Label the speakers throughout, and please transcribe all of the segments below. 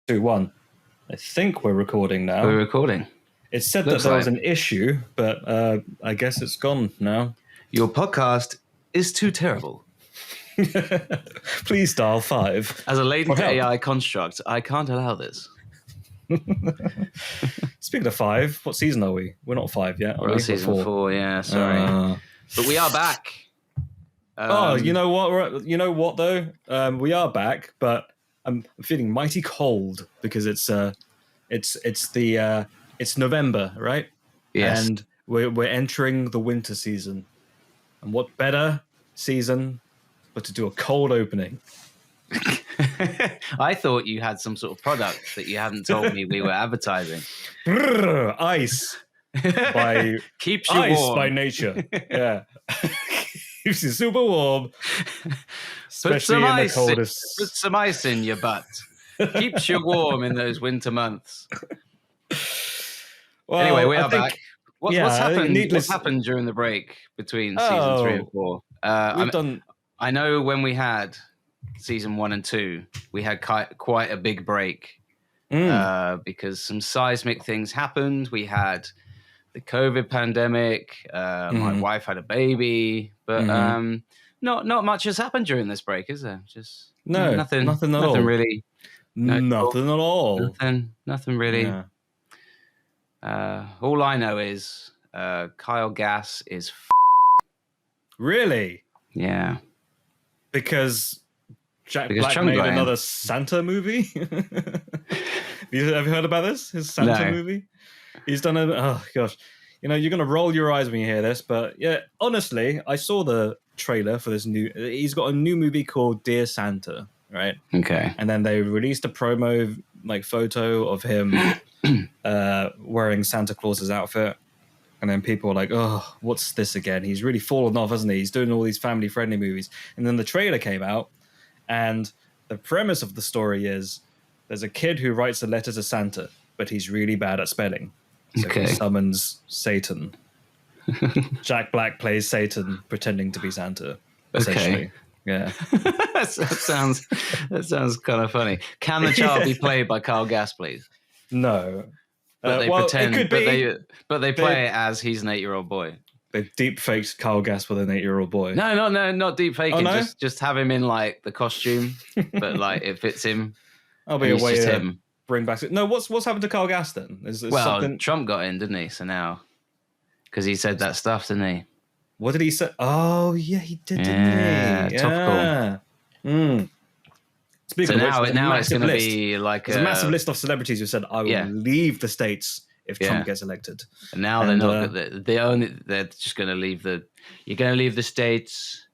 Speaker 1: 2, 1. I think we're recording now.
Speaker 2: We're recording.
Speaker 1: It said that there was an issue, but I guess it's gone now.
Speaker 2: Your podcast is too terrible.
Speaker 1: Please dial 5.
Speaker 2: As a latent AI construct, I can't allow this.
Speaker 1: Speaking of 5, what season are we? We're not 5 yet.
Speaker 2: We're on season 4, yeah, sorry. But we are back.
Speaker 1: You know what? You know what though? We are back, but I'm feeling mighty cold because it's November, right?
Speaker 2: Yes.
Speaker 1: And we're entering the winter season. And what better season but to do a cold opening?
Speaker 2: I thought you had some sort of product that you hadn't told me we were advertising.
Speaker 1: Ice by
Speaker 2: keeps you
Speaker 1: ice
Speaker 2: warm
Speaker 1: by nature. Yeah. Keeps you super warm. Especially in the coldest.
Speaker 2: Put some ice in your butt. Keeps you warm in those winter months.
Speaker 1: Well,
Speaker 2: anyway, we are back. What's happened? What's happened during the break between season 3 and 4? I know when we had season 1 and 2, we had quite a big break because some seismic things happened. We had the COVID pandemic. My wife had a baby, but not much has happened during this break, is there? Just nothing at all. Really.
Speaker 1: Nothing at all.
Speaker 2: Nothing really. Yeah. All I know is Kyle Gass is
Speaker 1: really?
Speaker 2: Yeah.
Speaker 1: Because Jack Black made another Santa movie? Have you heard about this? His Santa movie? He's done oh gosh. You know, you're going to roll your eyes when you hear this, but yeah, honestly, I saw the trailer for this he's got a new movie called Dear Santa, right?
Speaker 2: Okay.
Speaker 1: And then they released a promo photo of him wearing Santa Claus's outfit. And then people were like, oh, what's this again? He's really fallen off, hasn't he? He's doing all these family-friendly movies. And then the trailer came out, and the premise of the story is there's a kid who writes a letter to Santa, but he's really bad at spelling. So he summons Satan. Jack Black plays Satan pretending to be Santa, essentially. Okay. Yeah.
Speaker 2: that sounds kind of funny. Can the child be played by Kyle Gass, please?
Speaker 1: No.
Speaker 2: But they pretend, it could be, but they play it as he's an 8-year-old boy.
Speaker 1: They've deep faked Kyle Gass with an 8-year-old boy.
Speaker 2: No, not deep faking. Oh, no? Just have him in the costume, but it fits him.
Speaker 1: I'll be a way to bring back. No, what's happened to Kyle Gass then?
Speaker 2: Trump got in, didn't he? So now, because he said that stuff, didn't he?
Speaker 1: What did he say? Oh yeah, he did, didn't he?
Speaker 2: Topical.
Speaker 1: Speaking
Speaker 2: so now it's going to be
Speaker 1: there's a massive list of celebrities who said, I will leave the States if Trump gets elected.
Speaker 2: And now they're not. They're just going to leave you're going to leave the States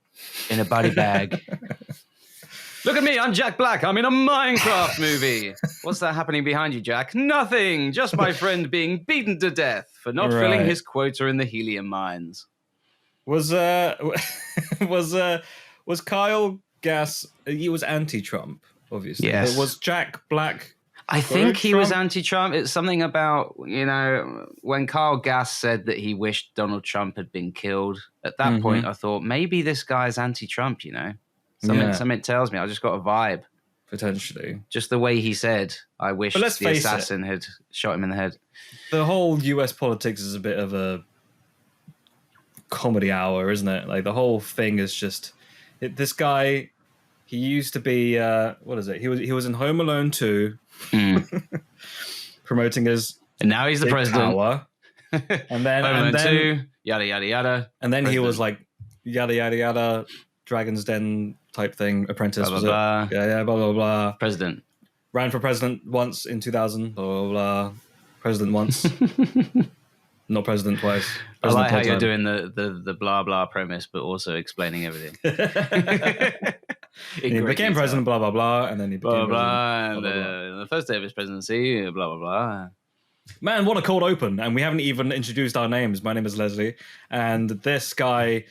Speaker 2: in a body bag. Look at me, I'm Jack Black. I'm in a Minecraft movie. What's that happening behind you, Jack? Nothing. Just my friend being beaten to death for not filling his quota in the helium mines.
Speaker 1: Was Kyle Gass? He was anti-Trump, obviously.
Speaker 2: Yes.
Speaker 1: But was Jack Black?
Speaker 2: I think he was anti-Trump. It's something about, when Kyle Gass said that he wished Donald Trump had been killed. At that point, I thought maybe this guy's anti-Trump. Something tells me. I just got a vibe.
Speaker 1: Potentially,
Speaker 2: just the way he said, "I wish the assassin had shot him in the head."
Speaker 1: The whole U.S. politics is a bit of a comedy hour, isn't it? The whole thing is just this guy. He used to be what is it? He was in Home Alone 2, promoting his
Speaker 2: and now he's the president.
Speaker 1: Power. And then
Speaker 2: Home Alone 2, yada yada yada.
Speaker 1: And then he was yada yada yada, Dragon's Den type thing. Apprentice,
Speaker 2: blah, blah,
Speaker 1: blah. Yeah, blah blah blah.
Speaker 2: President
Speaker 1: ran for president once in 2000. Blah blah blah. President once. Not president twice.
Speaker 2: I like how you're doing the blah blah premise, but also explaining everything.
Speaker 1: He became president, blah blah blah, and then he became
Speaker 2: president. The first day of his presidency, blah blah blah.
Speaker 1: Man, what a cold open! And we haven't even introduced our names. My name is Leslie, and this guy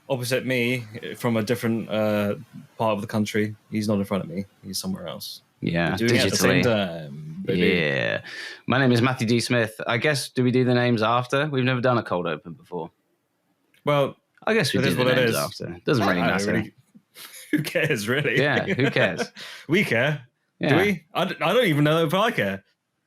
Speaker 1: opposite me from a different part of the country. He's not in front of me. He's somewhere else.
Speaker 2: Yeah,
Speaker 1: doing it at the same time, baby.
Speaker 2: Yeah. My name is Matthew D. Smith. I guess, do we do the names after? We've never done a cold open before.
Speaker 1: Well,
Speaker 2: I guess we do the names after. Doesn't really matter.
Speaker 1: Who cares, really?
Speaker 2: Yeah, who cares?
Speaker 1: We care.
Speaker 2: Yeah.
Speaker 1: Do we? I don't even know if I care.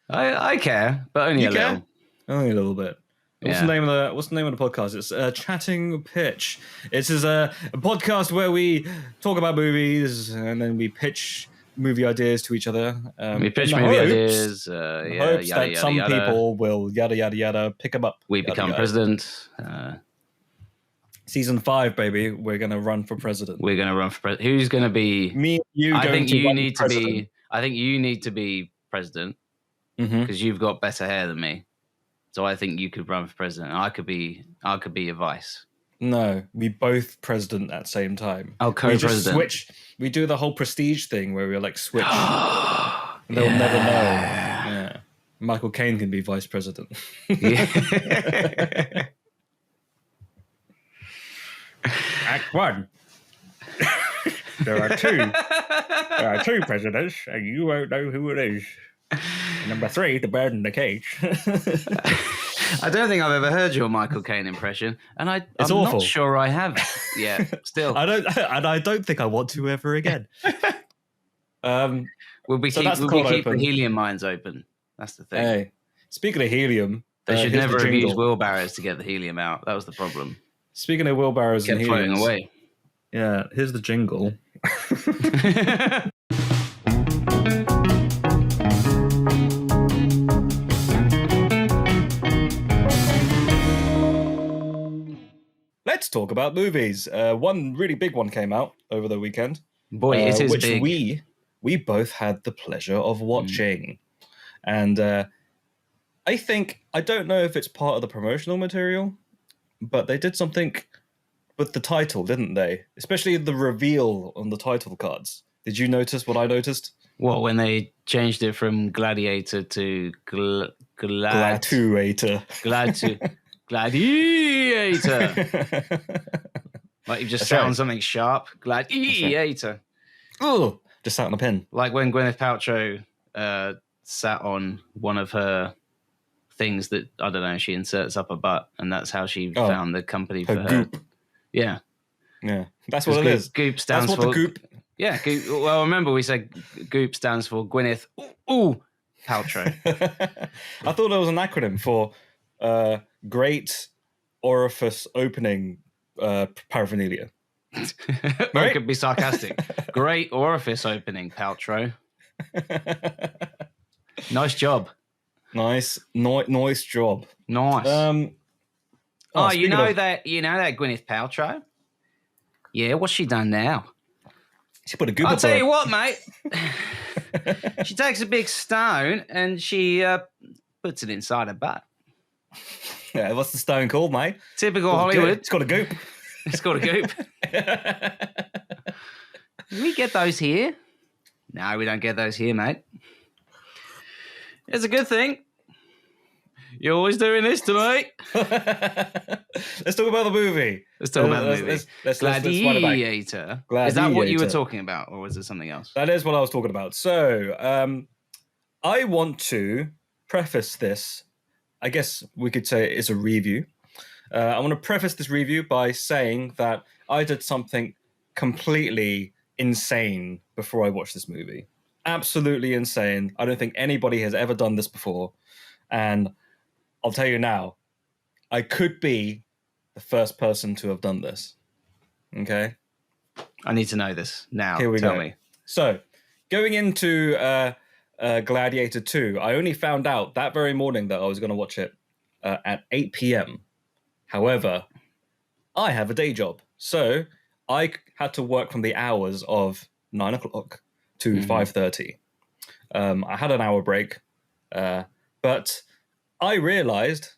Speaker 2: I care, but only a little.
Speaker 1: Only a little bit. What's the name of the podcast? It's Chatting Pitch. It's a podcast where we talk about movies and then we pitch movie ideas to each other.
Speaker 2: We pitch movie ideas.
Speaker 1: Hopes that some people will yada yada yada pick them up.
Speaker 2: We become president.
Speaker 1: Season 5, baby. We're gonna run for president.
Speaker 2: We're gonna run for president. Who's gonna be?
Speaker 1: Me, you.
Speaker 2: I think you need to be. I think you need to be president because you've got better hair than me. So I think you could run for president. I could be your vice.
Speaker 1: No, we both president at the same time.
Speaker 2: Oh, co-president.
Speaker 1: We just switch. We do the whole prestige thing where we like switch. And they'll never know. Yeah. Michael Caine can be vice president. Act 1. There are two presidents, and you won't know who it is. Number 3, the bird in the cage.
Speaker 2: I don't think I've ever heard your Michael Caine impression, and I'm
Speaker 1: awful.
Speaker 2: not sure I have. Yeah, still.
Speaker 1: I don't think I want to ever again.
Speaker 2: We'll keep the helium mines open. That's the thing.
Speaker 1: Hey, speaking of helium,
Speaker 2: they should never have used wheelbarrows to get the helium out. That was the problem.
Speaker 1: Speaking of wheelbarrows and helium,
Speaker 2: floating away.
Speaker 1: Yeah, here's the jingle. Let's talk about movies. One really big one came out over the weekend.
Speaker 2: Boy, it is
Speaker 1: which
Speaker 2: big.
Speaker 1: We both had the pleasure of watching. And I don't know if it's part of the promotional material, but they did something with the title, didn't they? Especially the reveal on the title cards. Did you notice what I noticed?
Speaker 2: What, when they changed it from Gladiator to
Speaker 1: Gladiator.
Speaker 2: Gladiator. Like you've just sat on something sharp. Gladiator.
Speaker 1: Oh, just sat on a pin.
Speaker 2: Like when Gwyneth Paltrow sat on one of her things that, I don't know, she inserts up her butt, and that's how she found the company for her.
Speaker 1: Goop.
Speaker 2: Yeah.
Speaker 1: Yeah. That's what it is.
Speaker 2: Goop stands for...
Speaker 1: That's what the Goop...
Speaker 2: Yeah. Goop, well, remember we said Goop stands for Gwyneth Paltrow.
Speaker 1: I thought it was an acronym for Great Orifice Opening Paraphernalia.
Speaker 2: Or it could be sarcastic. Great orifice opening, Paltrow. Nice job.
Speaker 1: Nice job.
Speaker 2: Nice. You know that Gwyneth Paltrow? Yeah, what's she done now?
Speaker 1: She put a goop.
Speaker 2: I'll tell you what, mate. She takes a big stone and she puts it inside her butt.
Speaker 1: Yeah, what's the stone called, mate?
Speaker 2: Typical Hollywood.
Speaker 1: It's got a goop.
Speaker 2: It's got a goop. Do we get those here? No, we don't get those here, mate. It's a good thing. You're always doing this to me.
Speaker 1: Let's talk about the movie.
Speaker 2: Gladiator. Is that what you were talking about, or was it something else?
Speaker 1: That is what I was talking about. So, I want to preface this. I guess we could say it's a review. I want to preface this review by saying that I did something completely insane before I watched this movie. Absolutely insane. I don't think anybody has ever done this before. And I'll tell you now, I could be the first person to have done this. Okay?
Speaker 2: I need to know this now.
Speaker 1: Here we go.
Speaker 2: Tell me.
Speaker 1: So, going into Gladiator 2, I only found out that very morning that I was going to watch it at 8 p.m. However, I have a day job. So, I had to work from the hours of 9 o'clock to 5:30. I had an hour break, but I realized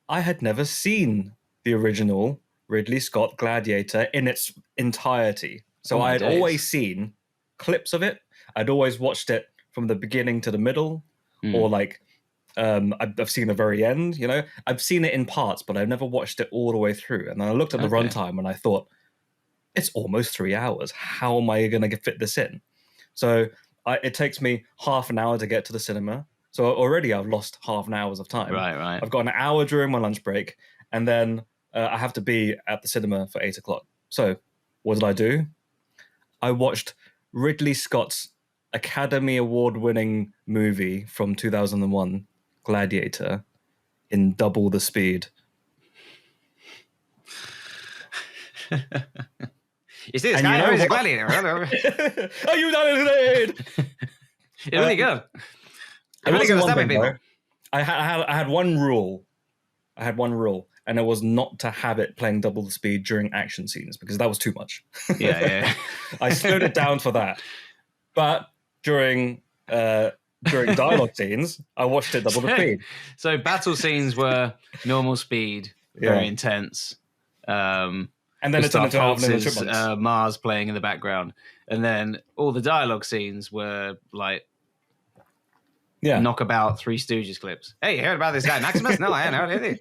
Speaker 1: I had never seen the original Ridley Scott Gladiator in its entirety. So I had always seen clips of it. I'd always watched it from the beginning to the middle, or like I've seen the very end. You know, I've seen it in parts, but I've never watched it all the way through. And then I looked at the runtime and I thought, it's almost 3 hours. How am I going to fit this in? So it takes me half an hour to get to the cinema. So already I've lost half an hour of time.
Speaker 2: Right.
Speaker 1: I've got an hour during my lunch break, and then I have to be at the cinema for 8 o'clock. So what did I do? I watched Ridley Scott's Academy Award-winning movie from 2001, Gladiator, in double the speed?
Speaker 2: You see this guy? He's a gladiator.
Speaker 1: Are you not insane?
Speaker 2: It's really good.
Speaker 1: I'm really good at stabbing people. I had one rule. And it was not to have it playing double the speed during action scenes because that was too much.
Speaker 2: Yeah.
Speaker 1: I slowed it down for that. But during dialogue scenes, I watched it double the speed.
Speaker 2: So battle scenes were normal speed, very intense.
Speaker 1: And then it's
Speaker 2: Holtz's Mars playing in the background. And then all the dialogue scenes were like knockabout Three Stooges clips. Hey, you heard about this guy Maximus? No, I haven't heard anything.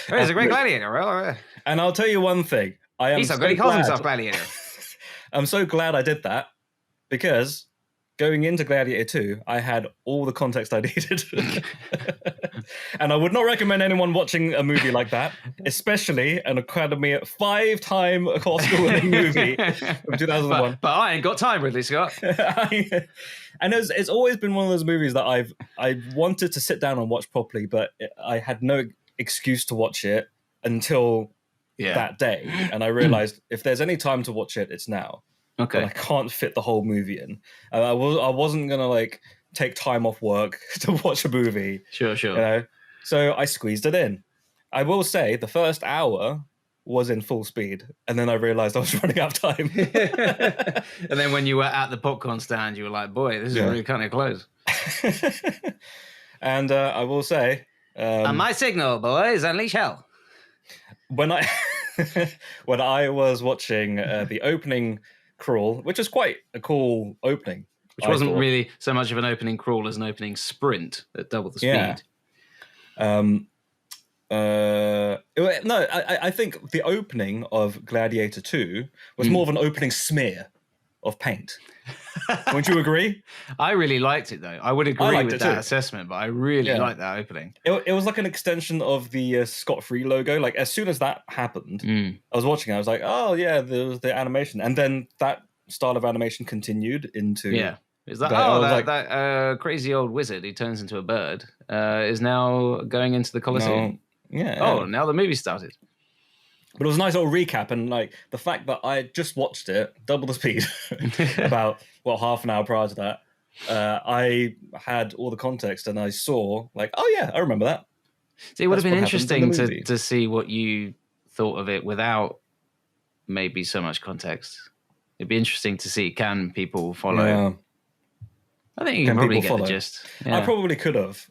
Speaker 2: He's a great gladiator.
Speaker 1: And I'll tell you one thing.
Speaker 2: He's so good, he calls himself Gladiator.
Speaker 1: I'm so glad I did that because going into Gladiator 2, I had all the context I needed. And I would not recommend anyone watching a movie like that, especially an Academy 5-time Oscar-winning movie from 2001.
Speaker 2: But I ain't got time, Ridley Scott.
Speaker 1: And it's always been one of those movies that I wanted to sit down and watch properly, but I had no excuse to watch it until that day. And I realized if there's any time to watch it, it's now.
Speaker 2: Okay.
Speaker 1: But I can't fit the whole movie in. I wasn't going to take time off work to watch a movie.
Speaker 2: Sure.
Speaker 1: You know? So I squeezed it in. I will say the first hour was in full speed, and then I realized I was running out of time.
Speaker 2: And then when you were at the popcorn stand, you were like, boy, this is really kind of close.
Speaker 1: And I will say...
Speaker 2: on my signal, boys, unleash hell.
Speaker 1: When I was watching the opening crawl, which is quite a cool opening.
Speaker 2: Which wasn't really so much of an opening crawl as an opening sprint at double the speed.
Speaker 1: I think the opening of Gladiator 2 was more of an opening smear of paint. Wouldn't you agree?
Speaker 2: I really liked it, though. I would agree with that assessment, but I really liked that opening.
Speaker 1: It was like an extension of the Scott Free logo. Like, as soon as that happened, I was watching it. I was like, oh, yeah, there was the animation. And then that style of animation continued into...
Speaker 2: Yeah. Is that that crazy old wizard who turns into a bird is now going into the Colosseum? Now the movie started.
Speaker 1: But it was a nice little recap, and the fact that I just watched it double the speed about half an hour prior to that, I had all the context, and I saw I remember that.
Speaker 2: See, it would have been interesting to see what you thought of it without maybe so much context. It'd be interesting to see, can people follow?
Speaker 1: Yeah.
Speaker 2: I think you can probably get the gist. Yeah.
Speaker 1: I probably could have.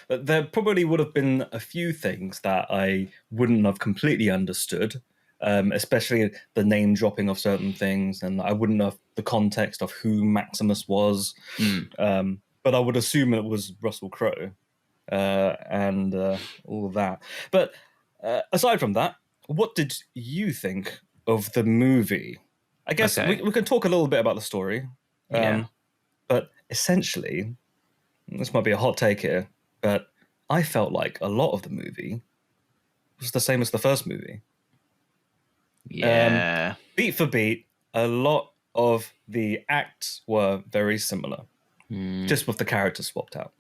Speaker 1: But there probably would have been a few things that I wouldn't have completely understood, especially the name dropping of certain things, and I wouldn't have the context of who Maximus was. But I would assume it was Russell Crowe and all of that. But aside from that, what did you think of the movie? I guess we can talk a little bit about the story. But essentially, this might be a hot take here, but I felt like a lot of the movie was the same as the first movie.
Speaker 2: Yeah.
Speaker 1: Beat for beat, a lot of the acts were very similar, just with the characters swapped out.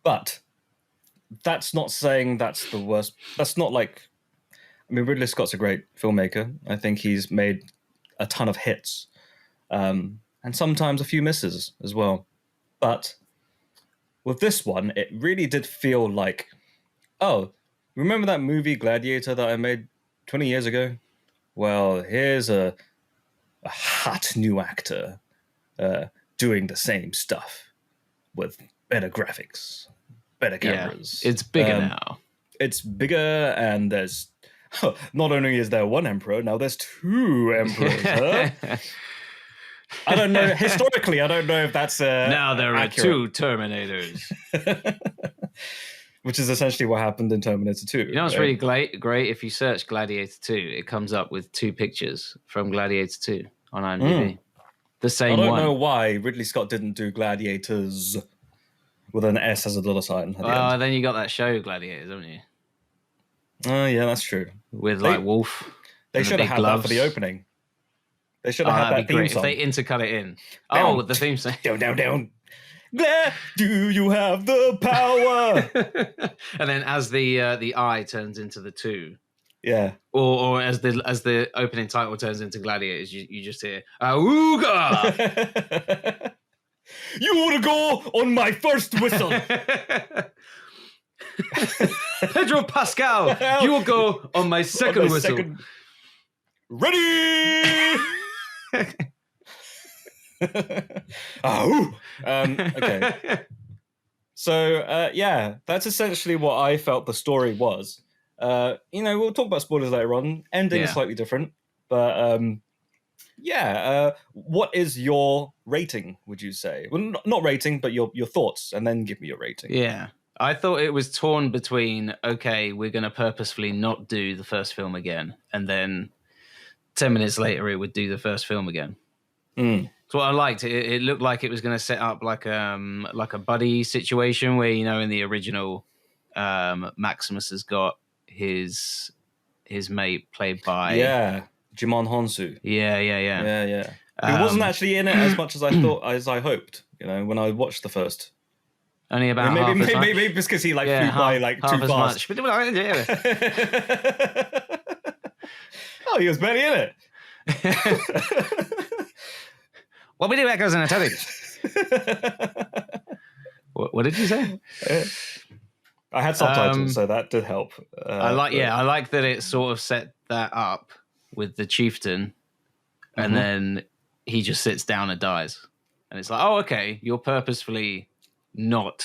Speaker 1: But that's not saying that's the worst. That's not Ridley Scott's a great filmmaker. I think he's made a ton of hits. And sometimes a few misses as well. But with this one, it really did feel like, remember that movie Gladiator that I made 20 years ago? Well, here's a hot new actor doing the same stuff with better graphics, better cameras.
Speaker 2: Yeah, it's bigger now.
Speaker 1: It's bigger, and there's... not only is there one emperor, now there's two emperors, huh? I don't know. Historically, I don't know if that's
Speaker 2: now there are two Terminators.
Speaker 1: Which is essentially what happened in Terminator 2.
Speaker 2: You know what's really great? If you search Gladiator 2, it comes up with two pictures from Gladiator 2 on IMDb. The same one. I
Speaker 1: don't know why Ridley Scott didn't do Gladiators with an S as a $. Sign.
Speaker 2: Oh, then you got that show Gladiators, haven't you?
Speaker 1: Oh, yeah, that's true.
Speaker 2: With Wolf.
Speaker 1: They should have had that for the opening. They should have had that theme song.
Speaker 2: If they intercut it in.
Speaker 1: Down,
Speaker 2: the theme song.
Speaker 1: Down. Glad do you have the power?
Speaker 2: And then as the I turns into the 2.
Speaker 1: Yeah.
Speaker 2: Or as the opening title turns into Gladiators, you just hear Auga!
Speaker 1: You want to go on my first whistle.
Speaker 2: Pedro Pascal, you will go on my second whistle.
Speaker 1: Ready? Okay. So, that's essentially what I felt the story was. We'll talk about spoilers later on. Ending is slightly different, but what is your rating, would you say? Well, not rating, but your thoughts, and then give me your rating.
Speaker 2: Yeah. I thought it was torn between, okay, we're going to purposefully not do the first film again, and then 10 minutes later it would do the first film again. So what I liked, it looked like it was going to set up like a buddy situation where, in the original, Maximus has got his mate played by
Speaker 1: Jimon Honsu.
Speaker 2: Yeah.
Speaker 1: He wasn't actually in it as much as I thought, as I hoped. When I watched the first.
Speaker 2: Only about
Speaker 1: maybe because he flew by too fast. Oh, he was barely in it.
Speaker 2: What we do echoes in a telly. What did you say?
Speaker 1: I had subtitles, so that did help.
Speaker 2: I like that it sort of set that up with the chieftain, and then he just sits down and dies, and it's like, oh, okay, you're purposefully not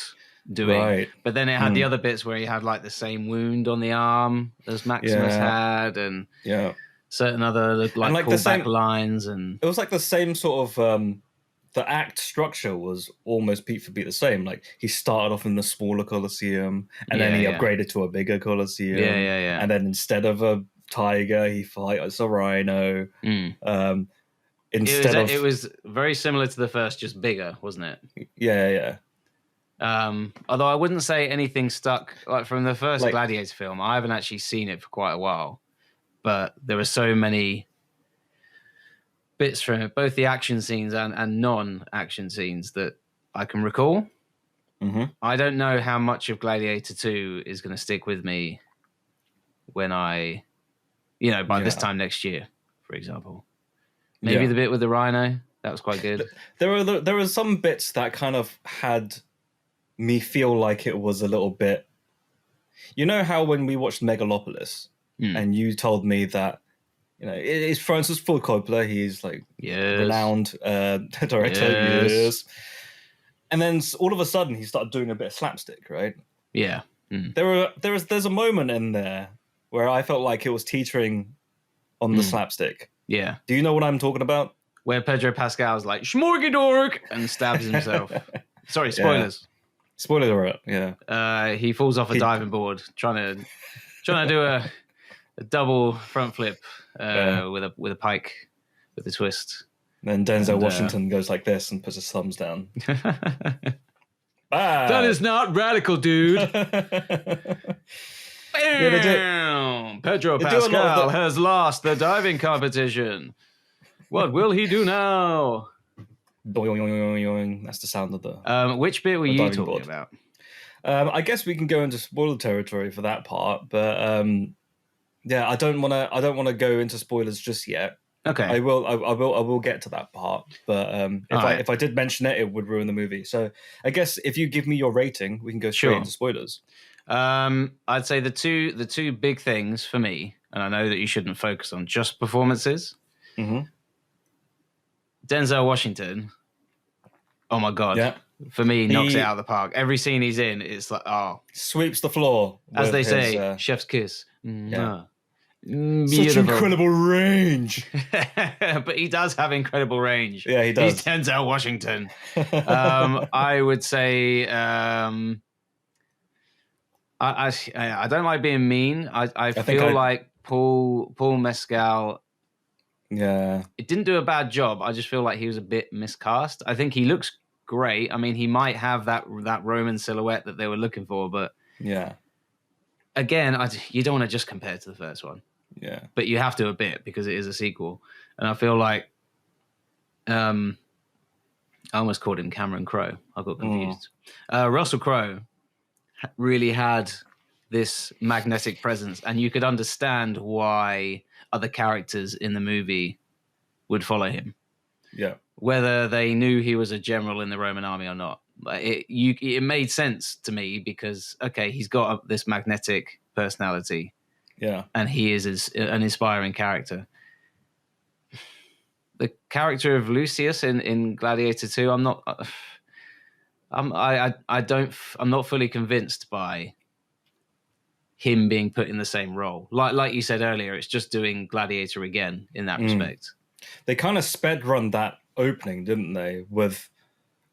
Speaker 2: doing. Right. But then it had the other bits where he had like the same wound on the arm as Maximus had, and certain other callback lines, and
Speaker 1: it was like the same sort of. The act structure was almost beat for beat the same. Like he started off in the smaller Colosseum, and then he upgraded to a bigger Colosseum.
Speaker 2: Yeah.
Speaker 1: And then instead of a tiger, he fights a rhino.
Speaker 2: It was very similar to the first, just bigger, wasn't it?
Speaker 1: Yeah.
Speaker 2: Although I wouldn't say anything stuck like from the first Gladiator film. I haven't actually seen it for quite a while, but there were so many bits from it, both the action scenes and non-action scenes that I can recall. I don't know how much of Gladiator 2 is going to stick with me when I, by this time next year, for example. Maybe the bit with the rhino, that was quite good.
Speaker 1: There were some bits that kind of had me feel like it was a little bit... You know how when we watched Megalopolis, and you told me that it's Francis Ford Coppola. He's renowned director. Yes. And then all of a sudden he started doing a bit of slapstick, right?
Speaker 2: Yeah.
Speaker 1: There's a moment in there where I felt like it was teetering on the slapstick.
Speaker 2: Yeah.
Speaker 1: Do you know what I'm talking about?
Speaker 2: Where Pedro Pascal's like Schmorgadork and stabs himself. Sorry, spoilers.
Speaker 1: Yeah. Spoiler alert. Yeah.
Speaker 2: He falls off a diving board trying to do a double front flip with a pike with a twist.
Speaker 1: Then Denzel Washington goes like this and puts his thumbs down.
Speaker 2: That is not radical, dude. Bam! Pedro Pascal has lost the diving competition. What will he do now?
Speaker 1: That's the sound of the.
Speaker 2: Which bit were you talking about?
Speaker 1: I guess we can go into spoiler territory for that part, but I don't want to go into spoilers just yet.
Speaker 2: Okay.
Speaker 1: I will get to that part, but if I did mention it, it would ruin the movie. So I guess if you give me your rating, we can go straight into spoilers.
Speaker 2: I'd say the two big things for me, and I know that you shouldn't focus on just performances. Denzel Washington, oh my god, for me, knocks it out of the park. Every scene he's in, it's like,
Speaker 1: sweeps the floor,
Speaker 2: as they say, chef's kiss.
Speaker 1: Such incredible range.
Speaker 2: But he does have incredible range.
Speaker 1: Yeah, he does.
Speaker 2: He's Denzel Washington. I would say I don't like being mean. I feel like Paul Mescal.
Speaker 1: Yeah,
Speaker 2: it didn't do a bad job. I just feel like he was a bit miscast. I think he looks great. I mean, he might have that Roman silhouette that they were looking for, but again, you don't want to just compare it to the first one.
Speaker 1: Yeah,
Speaker 2: but you have to a bit because it is a sequel, and I feel like I almost called him Cameron Crowe. I got confused. Russell Crowe really had this magnetic presence, and you could understand why other characters in the movie would follow him.
Speaker 1: Yeah.
Speaker 2: Whether they knew he was a general in the Roman army or not. It made sense to me because, okay, he's got this magnetic personality.
Speaker 1: Yeah.
Speaker 2: And he is an inspiring character. The character of Lucius in Gladiator II, I'm not fully convinced by him being put in the same role. Like you said earlier, it's just doing Gladiator again in that respect.
Speaker 1: They kind of sped run that opening, didn't they?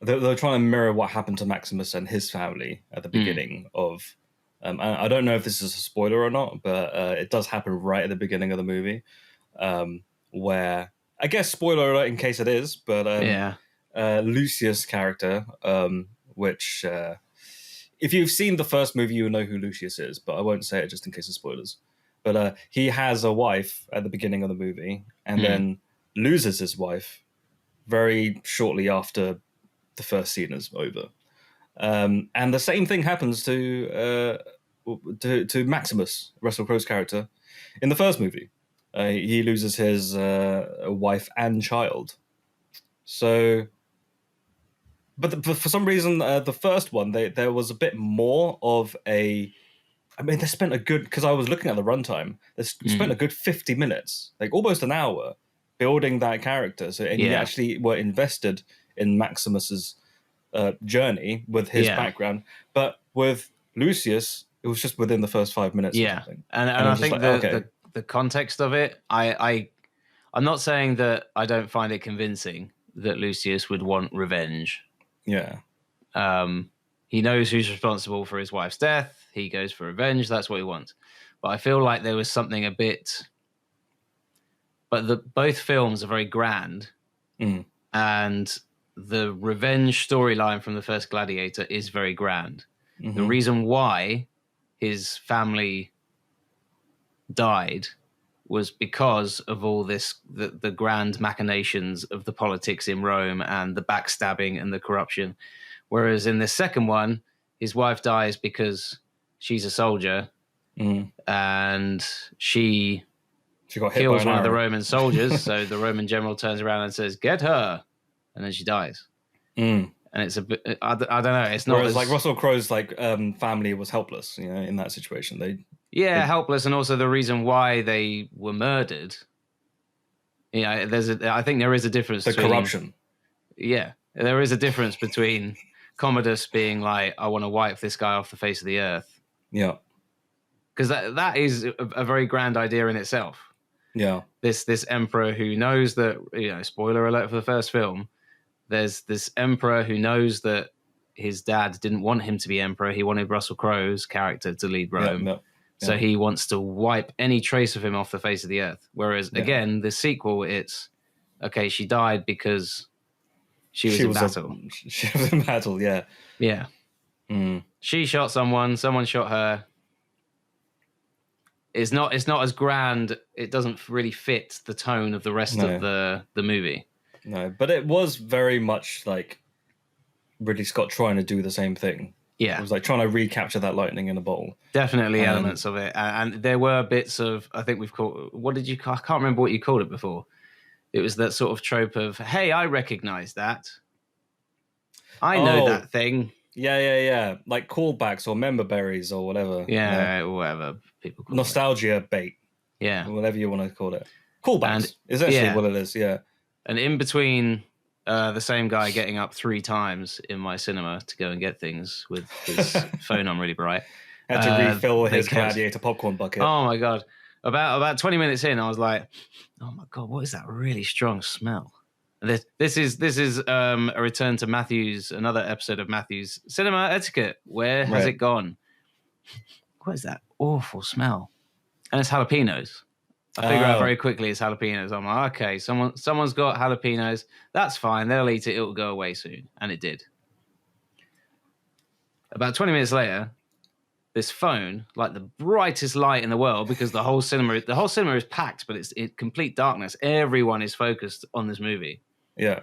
Speaker 1: They were trying to mirror what happened to Maximus and his family at the beginning of. I don't know if this is a spoiler or not, but it does happen right at the beginning of the movie, where I guess spoiler alert in case it is, but Lucius' character, which if you've seen the first movie, you know who Lucius is, but I won't say it just in case of spoilers. But he has a wife at the beginning of the movie, and then loses his wife very shortly after the first scene is over. And the same thing happens to Maximus, Russell Crowe's character, in the first movie. He loses his wife and child. So, but for some reason, the first one, there was a bit more of a. I mean, they spent because I was looking at the runtime. They spent a good 50 minutes, like almost an hour, building that character. So, and you actually were invested in Maximus's journey with his background. But with Lucius, it was just within the first 5 minutes.
Speaker 2: Yeah, and I think the context of it, I'm not saying that I don't find it convincing that Lucius would want revenge.
Speaker 1: Yeah.
Speaker 2: He knows who's responsible for his wife's death. He goes for revenge. That's what he wants. But I feel like there was something a bit. But both films are very grand, and the revenge storyline from the first Gladiator is very grand. The reason why his family died was because of all this, the grand machinations of the politics in Rome and the backstabbing and the corruption. Whereas in the second one, his wife dies because she's a soldier and she
Speaker 1: got hit
Speaker 2: kills
Speaker 1: by
Speaker 2: one of the Roman soldiers. So the Roman general turns around and says, "Get her," and then she dies. And it's a bit, I don't know. It's not
Speaker 1: like Russell Crowe's family was helpless, in that situation. They
Speaker 2: helpless, and also the reason why they were murdered. I think there is a difference.
Speaker 1: The corruption.
Speaker 2: Yeah, there is a difference between Commodus being like, "I want to wipe this guy off the face of the earth."
Speaker 1: Yeah,
Speaker 2: because that is a very grand idea in itself.
Speaker 1: Yeah,
Speaker 2: this emperor who knows that, spoiler alert for the first film. There's this emperor who knows that his dad didn't want him to be emperor. He wanted Russell Crowe's character to lead Rome. Yeah. So he wants to wipe any trace of him off the face of the earth. Whereas, again, the sequel, it's, okay, she died because she was in battle.
Speaker 1: She was in battle, yeah.
Speaker 2: Yeah. She shot someone shot her. It's not as grand. It doesn't really fit the tone of the rest of the movie.
Speaker 1: No, but it was very much like Ridley Scott trying to do the same thing.
Speaker 2: Yeah.
Speaker 1: It was like trying to recapture that lightning in a bottle. Definitely
Speaker 2: elements of it. And there were bits of, I think we've called, I can't remember what you called it before. It was that sort of trope of, hey, I recognize that. I know that thing.
Speaker 1: Yeah. Like callbacks or member berries or whatever.
Speaker 2: Yeah, whatever people call
Speaker 1: nostalgia bait.
Speaker 2: Yeah.
Speaker 1: Whatever you want to call it. Callbacks is actually what it is, yeah.
Speaker 2: And in between the same guy getting up 3 times in my cinema to go and get things with his phone on really bright.
Speaker 1: Had to refill his Gladiator popcorn bucket.
Speaker 2: Oh my God. About 20 minutes in, I was like, oh my God, what is that really strong smell? And this is a return to another episode of Matthew's Cinema Etiquette. Where has it gone? What is that awful smell? And it's jalapenos. I figure out very quickly it's jalapenos. I'm like, okay, someone's got jalapenos. That's fine. They'll eat it. It'll go away soon. And it did. About 20 minutes later, this phone, like the brightest light in the world, because the whole cinema is packed, but it's in complete darkness. Everyone is focused on this movie.
Speaker 1: Yeah.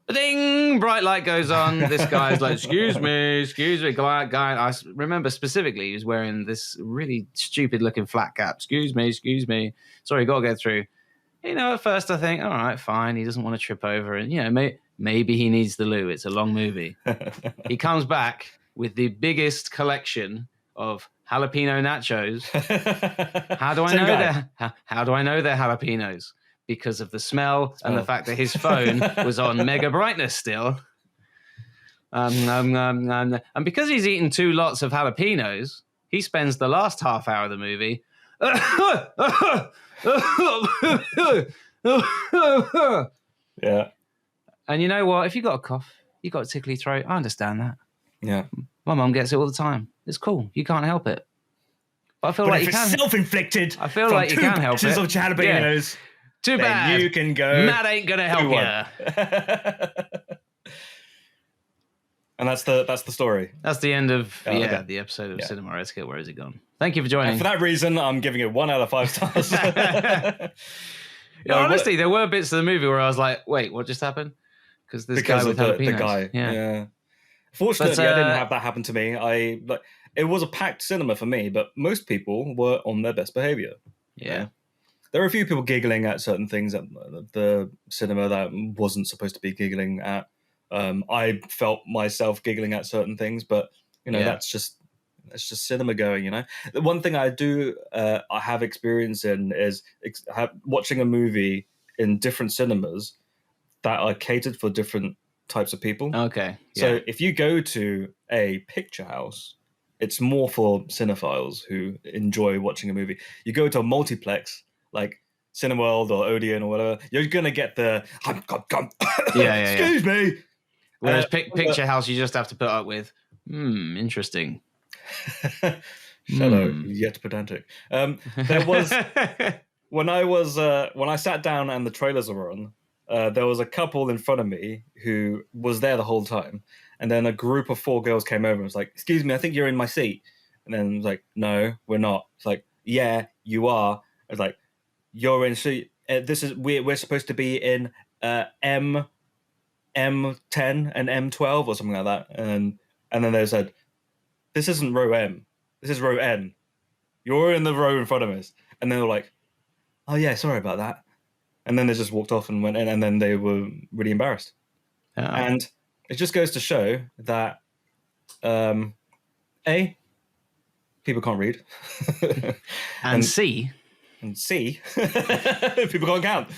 Speaker 2: Ding! Bright light goes on. This guy's like, excuse me. Guy. I remember specifically he was wearing this really stupid looking flat cap. Excuse me. Sorry, got to go through. At first I think, all right, fine. He doesn't want to trip over, and maybe he needs the loo. It's a long movie. He comes back with the biggest collection of jalapeno nachos. How do I know How do I know they're jalapenos? Because of the smell and the fact that his phone was on mega brightness still. And because he's eaten 2 lots of jalapenos, he spends the last half hour of the movie.
Speaker 1: Yeah.
Speaker 2: And you know what? If you got a cough, you got a tickly throat. I understand that.
Speaker 1: Yeah.
Speaker 2: My mum gets it all the time. It's cool. You can't help it. But I feel like you can.
Speaker 1: Self-inflicted.
Speaker 2: I feel like you can help it.
Speaker 1: Of jalapenos.
Speaker 2: Yeah. Too bad.
Speaker 1: You can go.
Speaker 2: Matt ain't gonna help you.
Speaker 1: And that's the story.
Speaker 2: That's the end of the episode of Cinema Etiquette. Where is it gone? Thank you for joining.
Speaker 1: And for that reason, I'm giving it 1 out of 5 stars.
Speaker 2: Honestly, there were bits of the movie where I was like, "Wait, what just happened?" Because guy with jalapenos.
Speaker 1: The guy. Yeah. Fortunately, I didn't have that happen to me. It was a packed cinema for me, but most people were on their best behavior.
Speaker 2: Yeah.
Speaker 1: There were a few people giggling at certain things at the cinema that wasn't supposed to be giggling at. I felt myself giggling at certain things, but that's just cinema going. The one thing I have experience in is watching a movie in different cinemas that are catered for different types of people.
Speaker 2: Okay. Yeah.
Speaker 1: So if you go to a picture house, it's more for cinephiles who enjoy watching a movie. You go to a multiplex like Cineworld or Odeon or whatever, you're gonna get the excuse me.
Speaker 2: Whereas picture house, you just have to put up with interesting.
Speaker 1: Shut up, yet pedantic. There was when I sat down and the trailers were on, there was a couple in front of me who was there the whole time, and then a group of 4 girls came over and was like, "Excuse me, I think you're in my seat." And then I was like, "No, we're not." It's like, "Yeah, you are." I was like, "You're in seat. We're supposed to be in M10 and M12 or something like that." And then they said, "This isn't row M. This is row N. You're in the row in front of us." And then they were like, "Oh yeah, sorry about that." And then they just walked off and went in, and then they were really embarrassed. Oh. And it just goes to show that A, people can't read.
Speaker 2: and C,
Speaker 1: people can't count.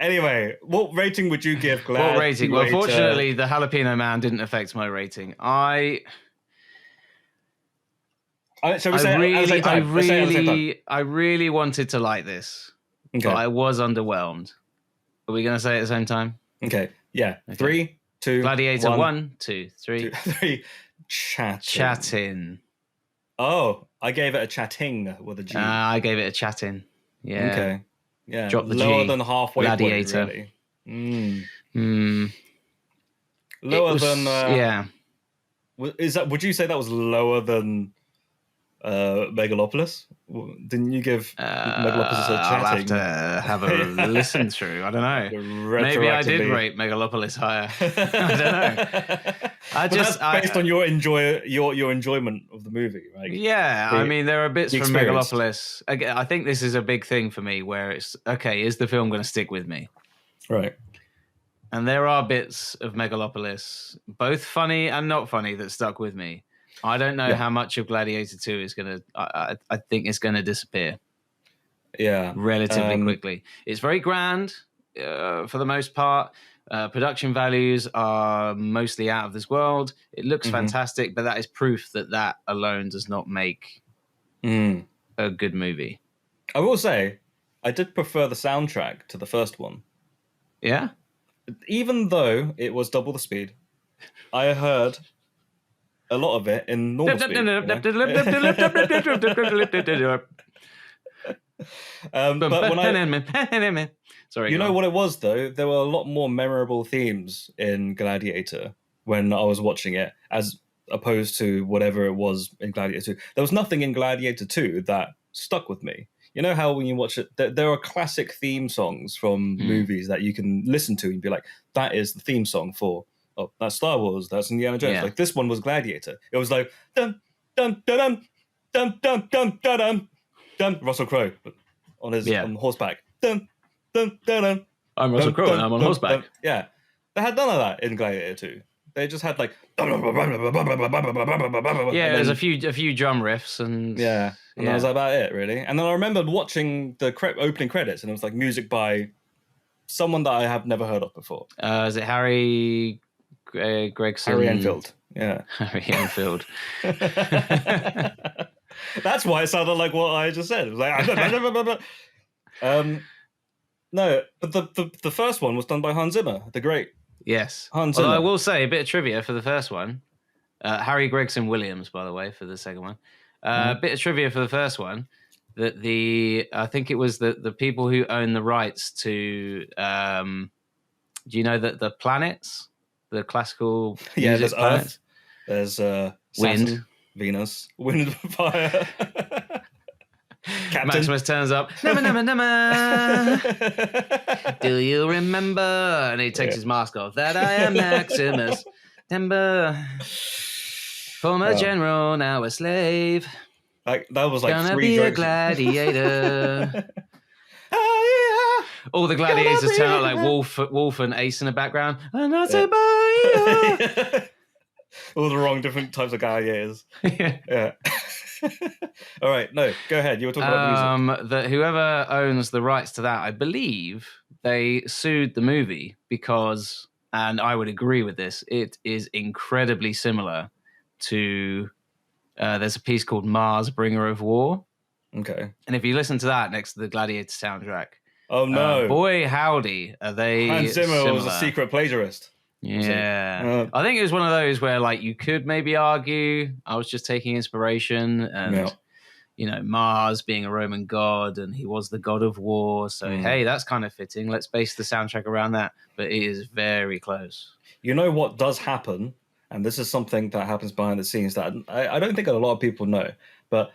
Speaker 1: Anyway, what rating would you give Glad?
Speaker 2: What rating? Well, fortunately, the Jalapeno Man didn't affect my rating. I really wanted to like this, but I was underwhelmed. Are we going to say it at the same time?
Speaker 1: Okay. Yeah. Okay. 3, 2,
Speaker 2: Gladiator 1, 2, 3.
Speaker 1: 3.
Speaker 2: Chatting.
Speaker 1: Oh, I gave it a chatting with a G.
Speaker 2: I gave it a chatting. Yeah.
Speaker 1: Okay. Yeah.
Speaker 2: Drop the
Speaker 1: lower
Speaker 2: G.
Speaker 1: Than halfway.
Speaker 2: Gladiator.
Speaker 1: Point, really. Lower than.
Speaker 2: Yeah.
Speaker 1: Would you say that was lower than Megalopolis? Didn't you give Megalopolis a chatting?
Speaker 2: I'll have to have a listen through. I don't know. Maybe I did rate Megalopolis higher. I don't know.
Speaker 1: That's based on your enjoyment of the movie, right?
Speaker 2: Yeah, I mean there are bits from Megalopolis. Again, I think this is a big thing for me, where it's okay. Is the film going to stick with me?
Speaker 1: Right.
Speaker 2: And there are bits of Megalopolis, both funny and not funny, that stuck with me. I don't know how much of Gladiator 2 is going to... I think it's going to disappear.
Speaker 1: Yeah.
Speaker 2: Relatively quickly. It's very grand for the most part. Production values are mostly out of this world. It looks fantastic, but that is proof that alone does not make a good movie.
Speaker 1: I will say, I did prefer the soundtrack to the first one.
Speaker 2: Yeah?
Speaker 1: Even though it was double the speed, I heard... a lot of it in normal speed. But when
Speaker 2: Sorry,
Speaker 1: you know what it was though? There were a lot more memorable themes in Gladiator when I was watching it, as opposed to whatever it was in Gladiator 2. There was nothing in Gladiator 2 that stuck with me. You know how when you watch it, there are classic theme songs from movies that you can listen to and be like, that is the theme song for, that's Star Wars, that's Indiana Jones. Yeah. Like this one was Gladiator. It was like, dun, dun, dun, dun, dun, dun, dun, dun, dun, dun, Russell Crowe on horseback. Dun, dun, dun, dun.
Speaker 2: I'm Russell Crowe and I'm on horseback.
Speaker 1: Yeah. They had none of that in Gladiator 2. They just had like
Speaker 2: there's a few drum riffs and
Speaker 1: that was about it really. And then I remembered watching the opening credits and it was like music by someone that I have never heard of before.
Speaker 2: Is it Harry Gregson?
Speaker 1: Harry Enfield. Yeah.
Speaker 2: Harry Enfield.
Speaker 1: That's why it sounded like what I just said. It was like no, but the first one was done by Hans Zimmer, the great.
Speaker 2: Yes.
Speaker 1: Hans Zimmer.
Speaker 2: Although I will say a bit of trivia for the first one. Harry Gregson Williams, by the way, for the second one. A bit of trivia for the first one. That I think it was the people who own the rights to. Do you know that the planets, the classical
Speaker 1: there's
Speaker 2: planets?
Speaker 1: Earth, there's
Speaker 2: wind,
Speaker 1: Saturn, Venus, wind, fire. Captain.
Speaker 2: Maximus turns up. Numma, numma, numma. Do you remember? And he takes his mask off. That I am Maximus. Remember, former general, now a slave.
Speaker 1: Like that was like
Speaker 2: gonna
Speaker 1: 3
Speaker 2: be
Speaker 1: jokes.
Speaker 2: A gladiator. All the gladiators turn out like Wolf and Ace in the background. And I say bye.
Speaker 1: All the wrong different types of gladiators. Yeah. All right, no, go ahead. You were talking about music.
Speaker 2: Whoever owns the rights to that, I believe they sued the movie because, and I would agree with this, it is incredibly similar to, there's a piece called Mars, Bringer of War.
Speaker 1: Okay.
Speaker 2: And if you listen to that next to the Gladiator soundtrack,
Speaker 1: oh no,
Speaker 2: boy howdy, are they
Speaker 1: Hans Zimmer
Speaker 2: similar.
Speaker 1: was a secret plagiarist.
Speaker 2: Yeah. I think it was one of those where like you could maybe argue I was just taking inspiration and Mars being a Roman god and he was the god of war, so hey, that's kind of fitting, let's base the soundtrack around that. But it is very close.
Speaker 1: You know what does happen, and this is something that happens behind the scenes that I don't think a lot of people know, but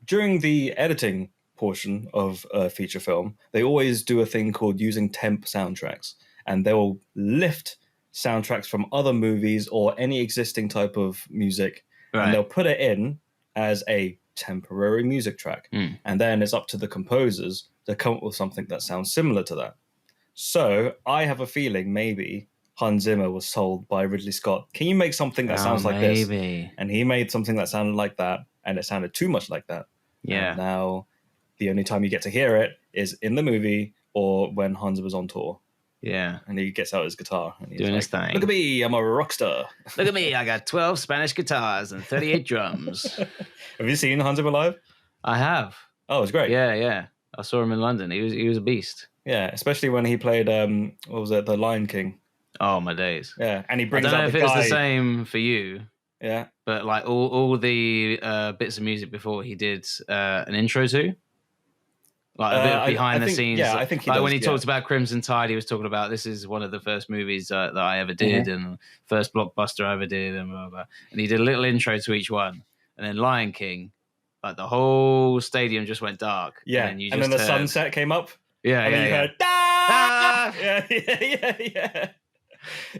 Speaker 1: during the editing portion of a feature film, they always do a thing called using temp soundtracks. And they will lift soundtracks from other movies or any existing type of music, and they'll put it in as a temporary music track. And then it's up to the composers to come up with something that sounds similar to that. So I have a feeling maybe Hans Zimmer was told by Ridley Scott, can you make something that sounds like this? And he made something that sounded like that, and it sounded too much like that.
Speaker 2: Yeah.
Speaker 1: And now the only time you get to hear it is in the movie or when Hans was on tour.
Speaker 2: Yeah.
Speaker 1: And he gets out his guitar. And he's
Speaker 2: doing his thing.
Speaker 1: Look at me, I'm a rock star.
Speaker 2: Look at me, I got 12 Spanish guitars and 38 drums.
Speaker 1: Have you seen Hans Zimmer live?
Speaker 2: I have.
Speaker 1: Oh, it's great.
Speaker 2: Yeah. I saw him in London. He was a beast.
Speaker 1: Yeah, especially when he played, what was it, The Lion King.
Speaker 2: Oh, my days.
Speaker 1: Yeah, and he brings
Speaker 2: out the guy. I don't know if
Speaker 1: it's
Speaker 2: the same for you.
Speaker 1: Yeah.
Speaker 2: But like all the bits of music before he did an intro to. Like a bit behind the scenes.
Speaker 1: Yeah, I think he
Speaker 2: like
Speaker 1: does,
Speaker 2: when he talked about Crimson Tide, he was talking about this is one of the first movies that I ever did and first blockbuster I ever did and blah, blah, blah. And he did a little intro to each one. And then Lion King, like the whole stadium just went dark.
Speaker 1: Yeah, and then the sunset came up.
Speaker 2: Yeah,
Speaker 1: and then you heard, ah! Yeah.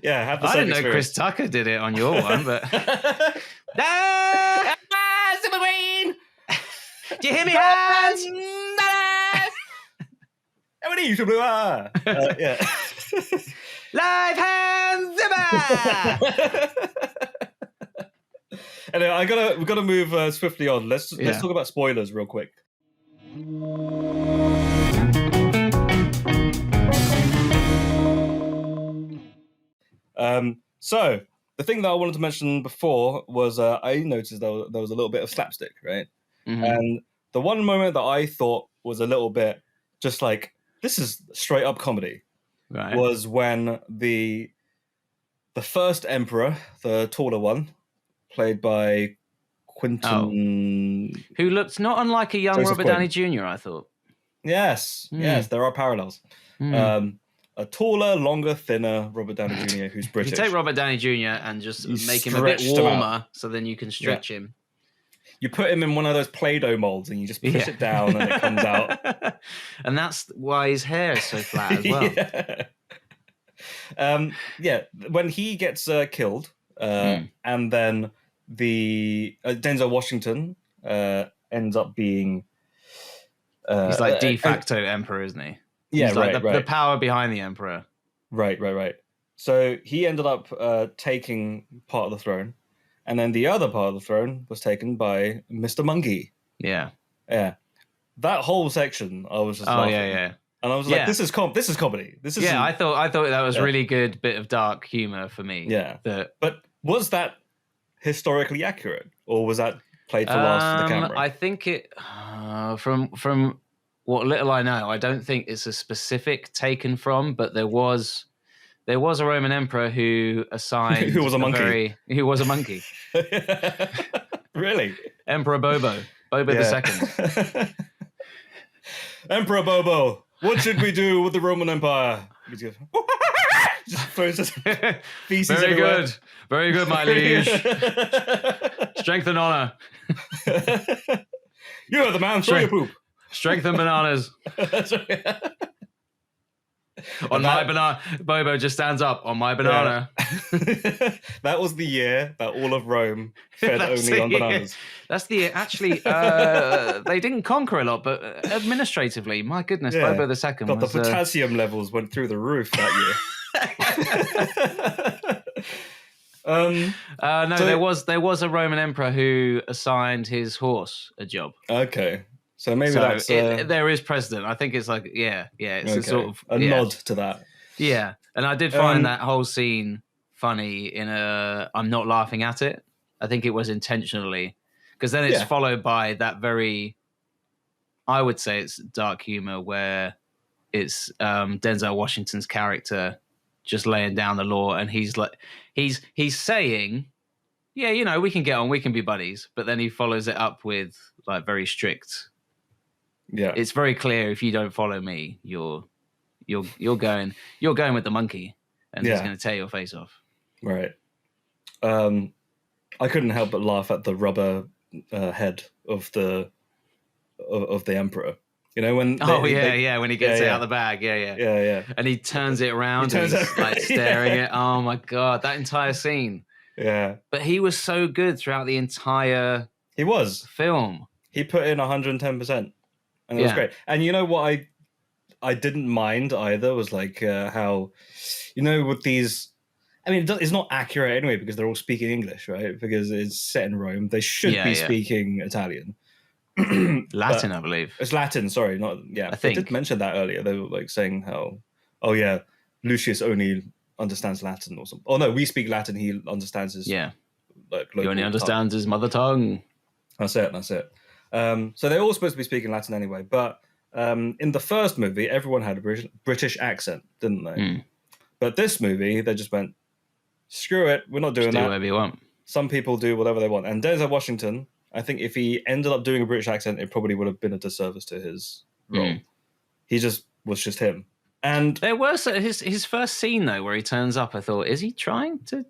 Speaker 1: Yeah, have the
Speaker 2: I
Speaker 1: same
Speaker 2: didn't know Chris Tucker did it on your one, but...
Speaker 1: Zimmer Green!
Speaker 2: Do you hear me, Hans?
Speaker 1: Yeah.
Speaker 2: Live Hans Zimmer!
Speaker 1: Anyway, we've got to move swiftly on. Let's talk about spoilers real quick. So the thing that I wanted to mention before was I noticed there was a little bit of slapstick, right? Mm-hmm. And the one moment that I thought was a little bit just like, this is straight up comedy, was when the first emperor, the taller one, played by Quentin...
Speaker 2: who looked not unlike a young
Speaker 1: Joseph
Speaker 2: Robert Downey Jr., I thought.
Speaker 1: Yes, there are parallels. a taller, longer, thinner Robert Downey Jr. who's British.
Speaker 2: You take Robert Downey Jr. and just make him a bit warmer, so then you can stretch him.
Speaker 1: You put him in one of those Play-Doh molds and you just push it down and it comes out.
Speaker 2: And that's why his hair is so flat as
Speaker 1: well. When he gets killed, and then the Denzel Washington ends up being...
Speaker 2: he's like de facto emperor, isn't he?
Speaker 1: Yeah,
Speaker 2: he's like the power behind the emperor.
Speaker 1: Right. So he ended up taking part of the throne. And then the other part of the throne was taken by Mr. Monkey.
Speaker 2: Yeah.
Speaker 1: That whole section, I was just laughing.
Speaker 2: And
Speaker 1: I was like, this is comedy. This is
Speaker 2: I thought that was really good bit of dark humor for me.
Speaker 1: Yeah. But was that historically accurate, or was that played for laughs for the camera?
Speaker 2: I think it from what little I know, I don't think it's a specific taken from, but there was a Roman emperor who assigned
Speaker 1: who was a monkey.
Speaker 2: Who was a monkey.
Speaker 1: Really?
Speaker 2: Emperor Bobo II.
Speaker 1: Emperor Bobo, what should we do with the Roman Empire? Just feces
Speaker 2: Very
Speaker 1: everywhere.
Speaker 2: Good. Very good, my liege. Strength and honor.
Speaker 1: You're the man, throw your poop.
Speaker 2: Strength and bananas. On my banana, Bobo just stands up on my banana.
Speaker 1: Yeah. That was the year that all of Rome fed only on bananas.
Speaker 2: That's the year. Actually, they didn't conquer a lot, but administratively, my goodness, Bobo II.
Speaker 1: God, the potassium levels went through the roof that year.
Speaker 2: There was a Roman emperor who assigned his horse a job.
Speaker 1: Okay. So maybe that's...
Speaker 2: there is precedent. I think it's like, it's a sort of...
Speaker 1: a nod to that.
Speaker 2: Yeah. And I did find that whole scene funny in I'm not laughing at it. I think it was intentionally. Because then it's followed by that very... I would say it's dark humor where it's Denzel Washington's character just laying down the law, and he's like... He's saying... Yeah, we can get on, we can be buddies. But then he follows it up with like very strict...
Speaker 1: Yeah,
Speaker 2: it's very clear. If you don't follow me, you're going with the monkey, and he's going to tear your face off.
Speaker 1: Right. I couldn't help but laugh at the rubber head of the emperor. When when he gets it out of the bag, and he turns it around, and he's like staring at. Oh my god, that entire scene. Yeah,
Speaker 2: but he was so good throughout the entire.
Speaker 1: He was
Speaker 2: film.
Speaker 1: He put in 110%. And it was great. And you know what I didn't mind either was like how, with these... I mean, it's not accurate anyway because they're all speaking English, right? Because it's set in Rome. They should be speaking Italian.
Speaker 2: Latin, I believe.
Speaker 1: It's Latin, sorry. Not I think. They did mention that earlier. They were like saying how, Lucius only understands Latin or something. Oh, no, we speak Latin. He understands his...
Speaker 2: Yeah. He only understands his mother tongue.
Speaker 1: That's it. So they're all supposed to be speaking Latin anyway, but in the first movie, everyone had a British accent, didn't they? But this movie, they just went, screw it, we're not doing that.
Speaker 2: Do whatever you want.
Speaker 1: Some people do whatever they want. And Denzel Washington, I think if he ended up doing a British accent, it probably would have been a disservice to his role. He was just him. And
Speaker 2: there was his first scene, though, where he turns up, I thought, is he trying to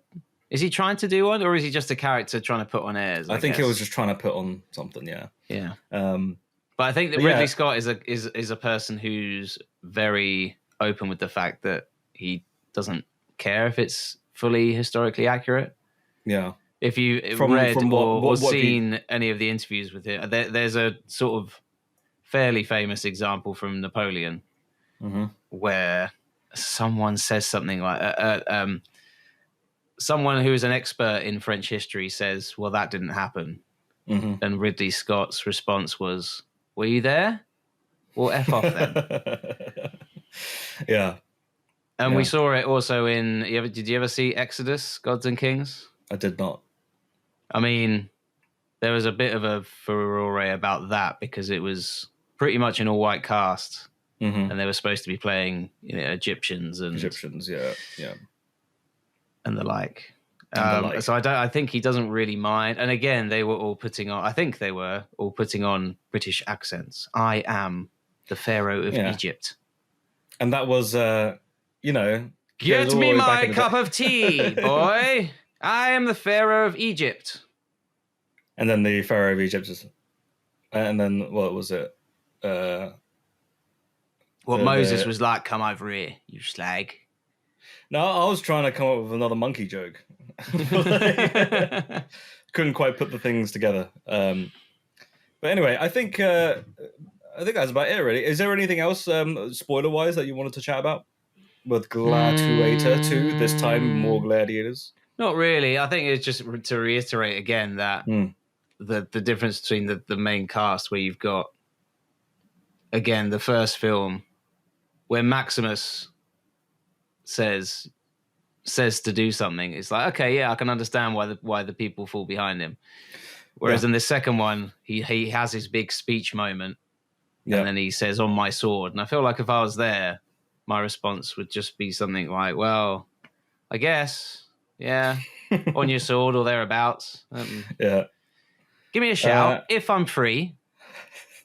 Speaker 2: do one, or is he just a character trying to put on airs?
Speaker 1: I think he was just trying to put on something, yeah.
Speaker 2: But I think that Ridley Scott is a person who's very open with the fact that he doesn't care if it's fully historically accurate.
Speaker 1: Yeah.
Speaker 2: If you read or seen any of the interviews with him, there's a sort of fairly famous example from Napoleon where someone says something like... someone who is an expert in French history says, well, that didn't happen. And Ridley Scott's response was, were you there? Well, F off then.
Speaker 1: Yeah.
Speaker 2: And we saw it also did you ever see Exodus, Gods and Kings?
Speaker 1: I did not.
Speaker 2: I mean, there was a bit of a furore about that because it was pretty much an all-white cast. And they were supposed to be playing Egyptians, yeah. And the like. So I think he doesn't really mind. And again, they were all putting on British accents. I am the Pharaoh of Egypt.
Speaker 1: And that was,
Speaker 2: Get me my cup of tea, boy. I am the Pharaoh of Egypt.
Speaker 1: And then the Pharaoh of Egypt is... And then what was it?
Speaker 2: Moses was like, come over here, you slag.
Speaker 1: No, I was trying to come up with another monkey joke. Couldn't quite put the things together. But anyway, I think that's about it, really. Is there anything else, spoiler-wise, that you wanted to chat about? With Gladiator II, this time more gladiators?
Speaker 2: Not really. I think it's just to reiterate again that the difference between the main cast, where you've got, again, the first film, where Maximus says to do something, it's like, okay, yeah, I can understand why the people fall behind him. Whereas in the second one, he has his big speech moment, and then he says, "On my sword." And I feel like if I was there, my response would just be something like, "Well, I guess, yeah, on your sword or thereabouts."
Speaker 1: Give
Speaker 2: me a shout if I'm free.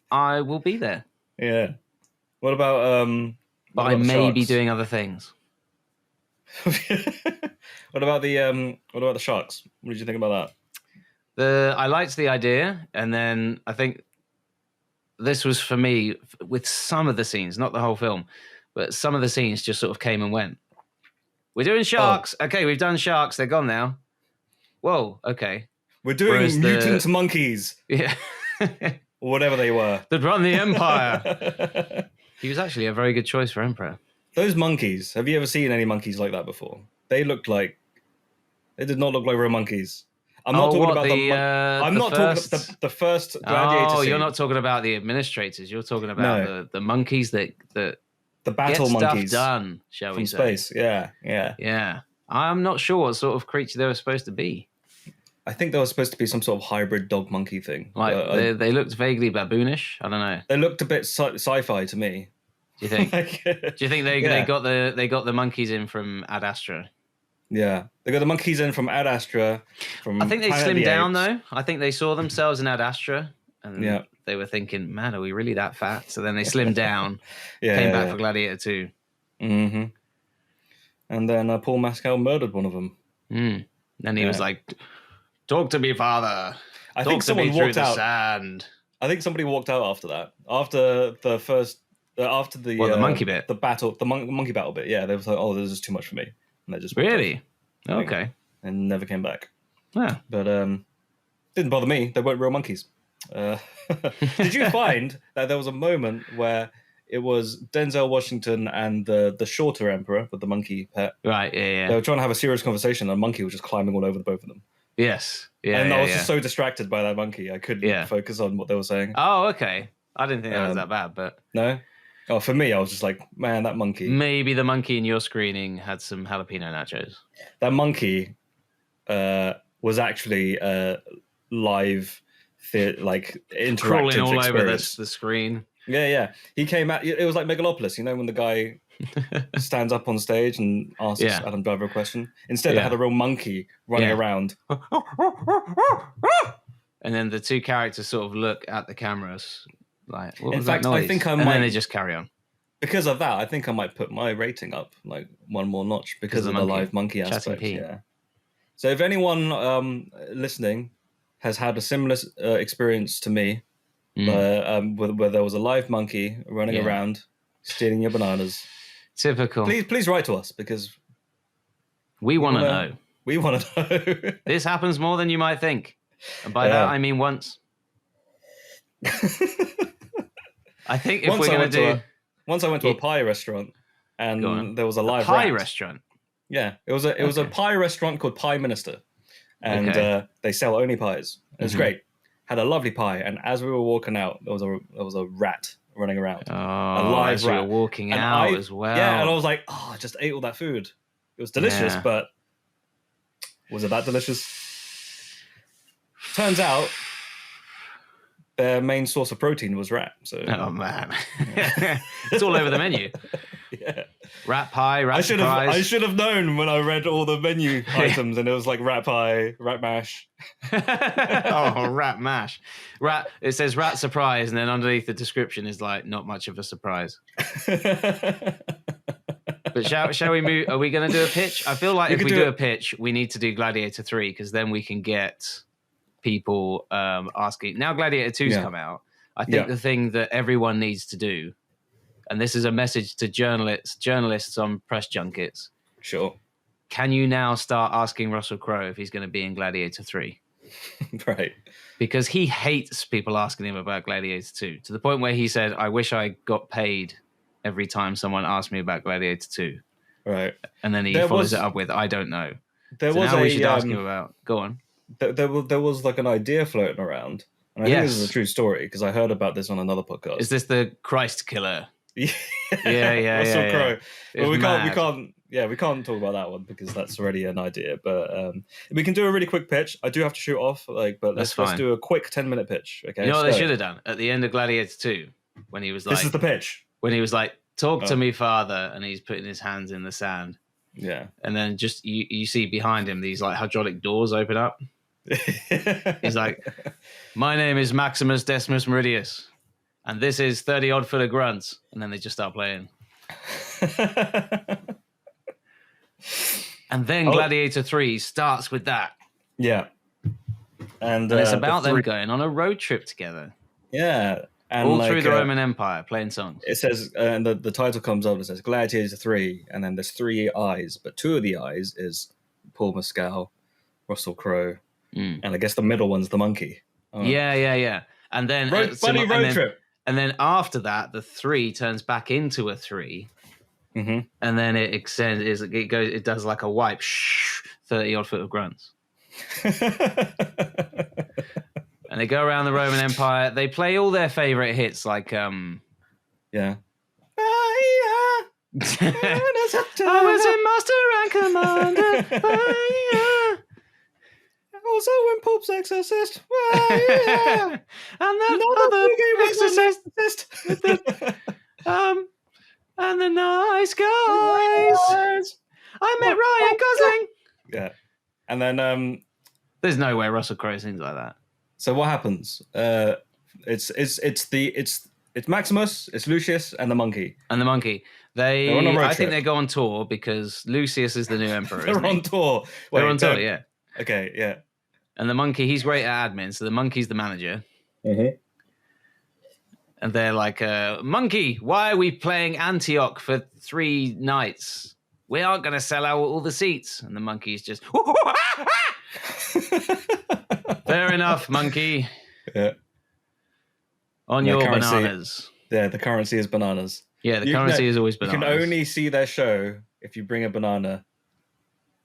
Speaker 2: I will be there.
Speaker 1: Yeah. What about?
Speaker 2: But I may be doing other things.
Speaker 1: What about the sharks? What did you think about
Speaker 2: that? I liked the idea, and then I think this was for me with some of the scenes, not the whole film, but some of the scenes just sort of came and went. We're doing sharks. Oh. Okay, we've done sharks. They're gone now. Whoa. Okay.
Speaker 1: We're doing mutant monkeys.
Speaker 2: Yeah.
Speaker 1: Or whatever they were.
Speaker 2: That run the empire. He was actually a very good choice for emperor.
Speaker 1: Those monkeys. Have you ever seen any monkeys like that before? They did not look like real monkeys. I'm not talking about the first Gladiator.
Speaker 2: Oh, you're not talking about the administrators. You're talking about the monkeys that
Speaker 1: the battle
Speaker 2: get
Speaker 1: monkeys
Speaker 2: stuff done, shall we
Speaker 1: say? From space.
Speaker 2: Yeah. I'm not sure what sort of creature they were supposed to be.
Speaker 1: I think they were supposed to be some sort of hybrid dog monkey thing.
Speaker 2: Like they looked vaguely baboonish. I don't know.
Speaker 1: They looked a bit sci-fi to me.
Speaker 2: Do you think? Do you think they got the monkeys in from Ad Astra?
Speaker 1: Yeah, they got the monkeys in from Ad Astra.
Speaker 2: I think they slimmed down though. I think they saw themselves in Ad Astra, and they were thinking, "Man, are we really that fat?" So then they slimmed down. Came back for Gladiator II.
Speaker 1: Mm-hmm. And then Paul Mescal murdered one of them.
Speaker 2: Then he was like, "Talk to me, father."
Speaker 1: I think someone walked out. Sand. I think somebody walked out after that. After the first, after the
Speaker 2: the monkey bit,
Speaker 1: the battle, the monkey battle bit. Yeah, they was like, "Oh, this is too much for me." And they just
Speaker 2: really okay,
Speaker 1: and never came back.
Speaker 2: Yeah,
Speaker 1: but didn't bother me. They weren't real monkeys. Did you find that there was a moment where it was Denzel Washington and the shorter emperor with the monkey pet?
Speaker 2: Right. Yeah.
Speaker 1: They were trying to have a serious conversation, and a monkey was just climbing all over the both of them.
Speaker 2: Yes. Yeah.
Speaker 1: And I was just so distracted by that monkey, I couldn't focus on what they were saying.
Speaker 2: Oh, okay. I didn't think that was that bad, but
Speaker 1: no. Oh, for me, I was just like, man, that monkey.
Speaker 2: Maybe the monkey in your screening had some jalapeno nachos.
Speaker 1: That monkey was actually live, like interactive
Speaker 2: crawling all
Speaker 1: experience.
Speaker 2: over the screen.
Speaker 1: Yeah. He came out. It was like Megalopolis, when the guy stands up on stage and asks Adam Driver a question. Instead, they had a real monkey running around.
Speaker 2: And then the two characters sort of look at the cameras. Like, what was
Speaker 1: that noise? I think
Speaker 2: and then they just carry on.
Speaker 1: Because of that, I think I might put my rating up like one more notch because of the live monkey aspect. Yeah. So if anyone listening has had a similar experience to me, where there was a live monkey running around stealing your bananas,
Speaker 2: typical.
Speaker 1: Please write to us because
Speaker 2: we want to know.
Speaker 1: We want to know.
Speaker 2: This happens more than you might think, and by that I mean once. I think if we're going to do...
Speaker 1: Once I went to a pie restaurant and there was a live
Speaker 2: pie restaurant?
Speaker 1: Yeah, it was a pie restaurant called Pie Minister. And they sell only pies. It was great. Had a lovely pie. And as we were walking out, there was a rat running around.
Speaker 2: Oh, a live rat. We were walking out as well.
Speaker 1: Yeah, and I was like, I just ate all that food. It was delicious, but was it that delicious? Turns out their main source of protein was rat. So,
Speaker 2: oh man, it's all over the menu.
Speaker 1: Yeah,
Speaker 2: rat pie, rat
Speaker 1: I should have known when I read all the menu items, and it was like rat pie, rat mash.
Speaker 2: Oh, rat mash, rat. It says rat surprise, and then underneath the description is like not much of a surprise. But shall we move? Are we going to do a pitch? I feel like if we do a pitch, we need to do Gladiator 3 because then we can get people asking. Now Gladiator 2's come out. I think the thing that everyone needs to do, and this is a message to journalists on press junkets.
Speaker 1: Sure.
Speaker 2: Can you now start asking Russell Crowe if he's going to be in Gladiator 3?
Speaker 1: Right.
Speaker 2: Because he hates people asking him about Gladiator 2 to the point where he said, I wish I got paid every time someone asked me about Gladiator 2.
Speaker 1: Right.
Speaker 2: And then he follows it up with, I don't know. We should ask him about. Go on.
Speaker 1: There was like an idea floating around. And I think this is a true story because I heard about this on another podcast.
Speaker 2: Is this the Christ killer?
Speaker 1: Yeah.
Speaker 2: Russell
Speaker 1: Crowe. Well, we can't talk about that one because that's already an idea. But we can do a really quick pitch. I do have to shoot off, but let's do a quick 10-minute pitch. Okay.
Speaker 2: You know what they should have done at the end of Gladiator 2 when he was like,
Speaker 1: "This is the pitch."
Speaker 2: When he was like, "Talk to me, Father," and he's putting his hands in the sand.
Speaker 1: Yeah.
Speaker 2: And then just you see behind him these like hydraulic doors open up. He's like, "My name is Maximus Decimus Meridius, and this is 30 odd foot of grunts." And then they just start playing. And then Gladiator 3 starts with that.
Speaker 1: Yeah. And
Speaker 2: it's about them going on a road trip together.
Speaker 1: Yeah. And
Speaker 2: all through the Roman Empire, playing songs.
Speaker 1: It says, and the title comes up and says Gladiator 3, and then there's 3 eyes, but 2 of the eyes is Paul Mescal, Russell Crowe, and I guess the middle one's the monkey.
Speaker 2: Yeah. And then
Speaker 1: road trip.
Speaker 2: And then after that, the 3 turns back into a 3, and then it extends. It does like a wipe, 30 odd foot of grunts. And they go around the Roman Empire. They play all their favorite hits, like
Speaker 1: yeah.
Speaker 2: I was a master and commander.
Speaker 1: Also in Pope's Exorcist.
Speaker 2: And that other exorcist. And the nice guys. I met Ryan Gosling.
Speaker 1: Yeah. And then
Speaker 2: there's no way Russell Crowe sings like that.
Speaker 1: So what happens? It's Maximus, it's Lucius, and the monkey.
Speaker 2: I think they go on tour because Lucius is the new emperor.
Speaker 1: They're on tour.
Speaker 2: They're on tour, yeah.
Speaker 1: Okay, yeah.
Speaker 2: And the monkey, he's great at admin, so the monkey's the manager.
Speaker 1: Mm-hmm.
Speaker 2: And they're like, "Monkey, why are we playing Antioch for 3 nights? We aren't going to sell out all the seats." And the monkey's just, "Fair enough, monkey."
Speaker 1: Yeah.
Speaker 2: On your bananas.
Speaker 1: Yeah, the currency is bananas.
Speaker 2: Yeah, the currency is always bananas.
Speaker 1: You can only see their show if you bring a banana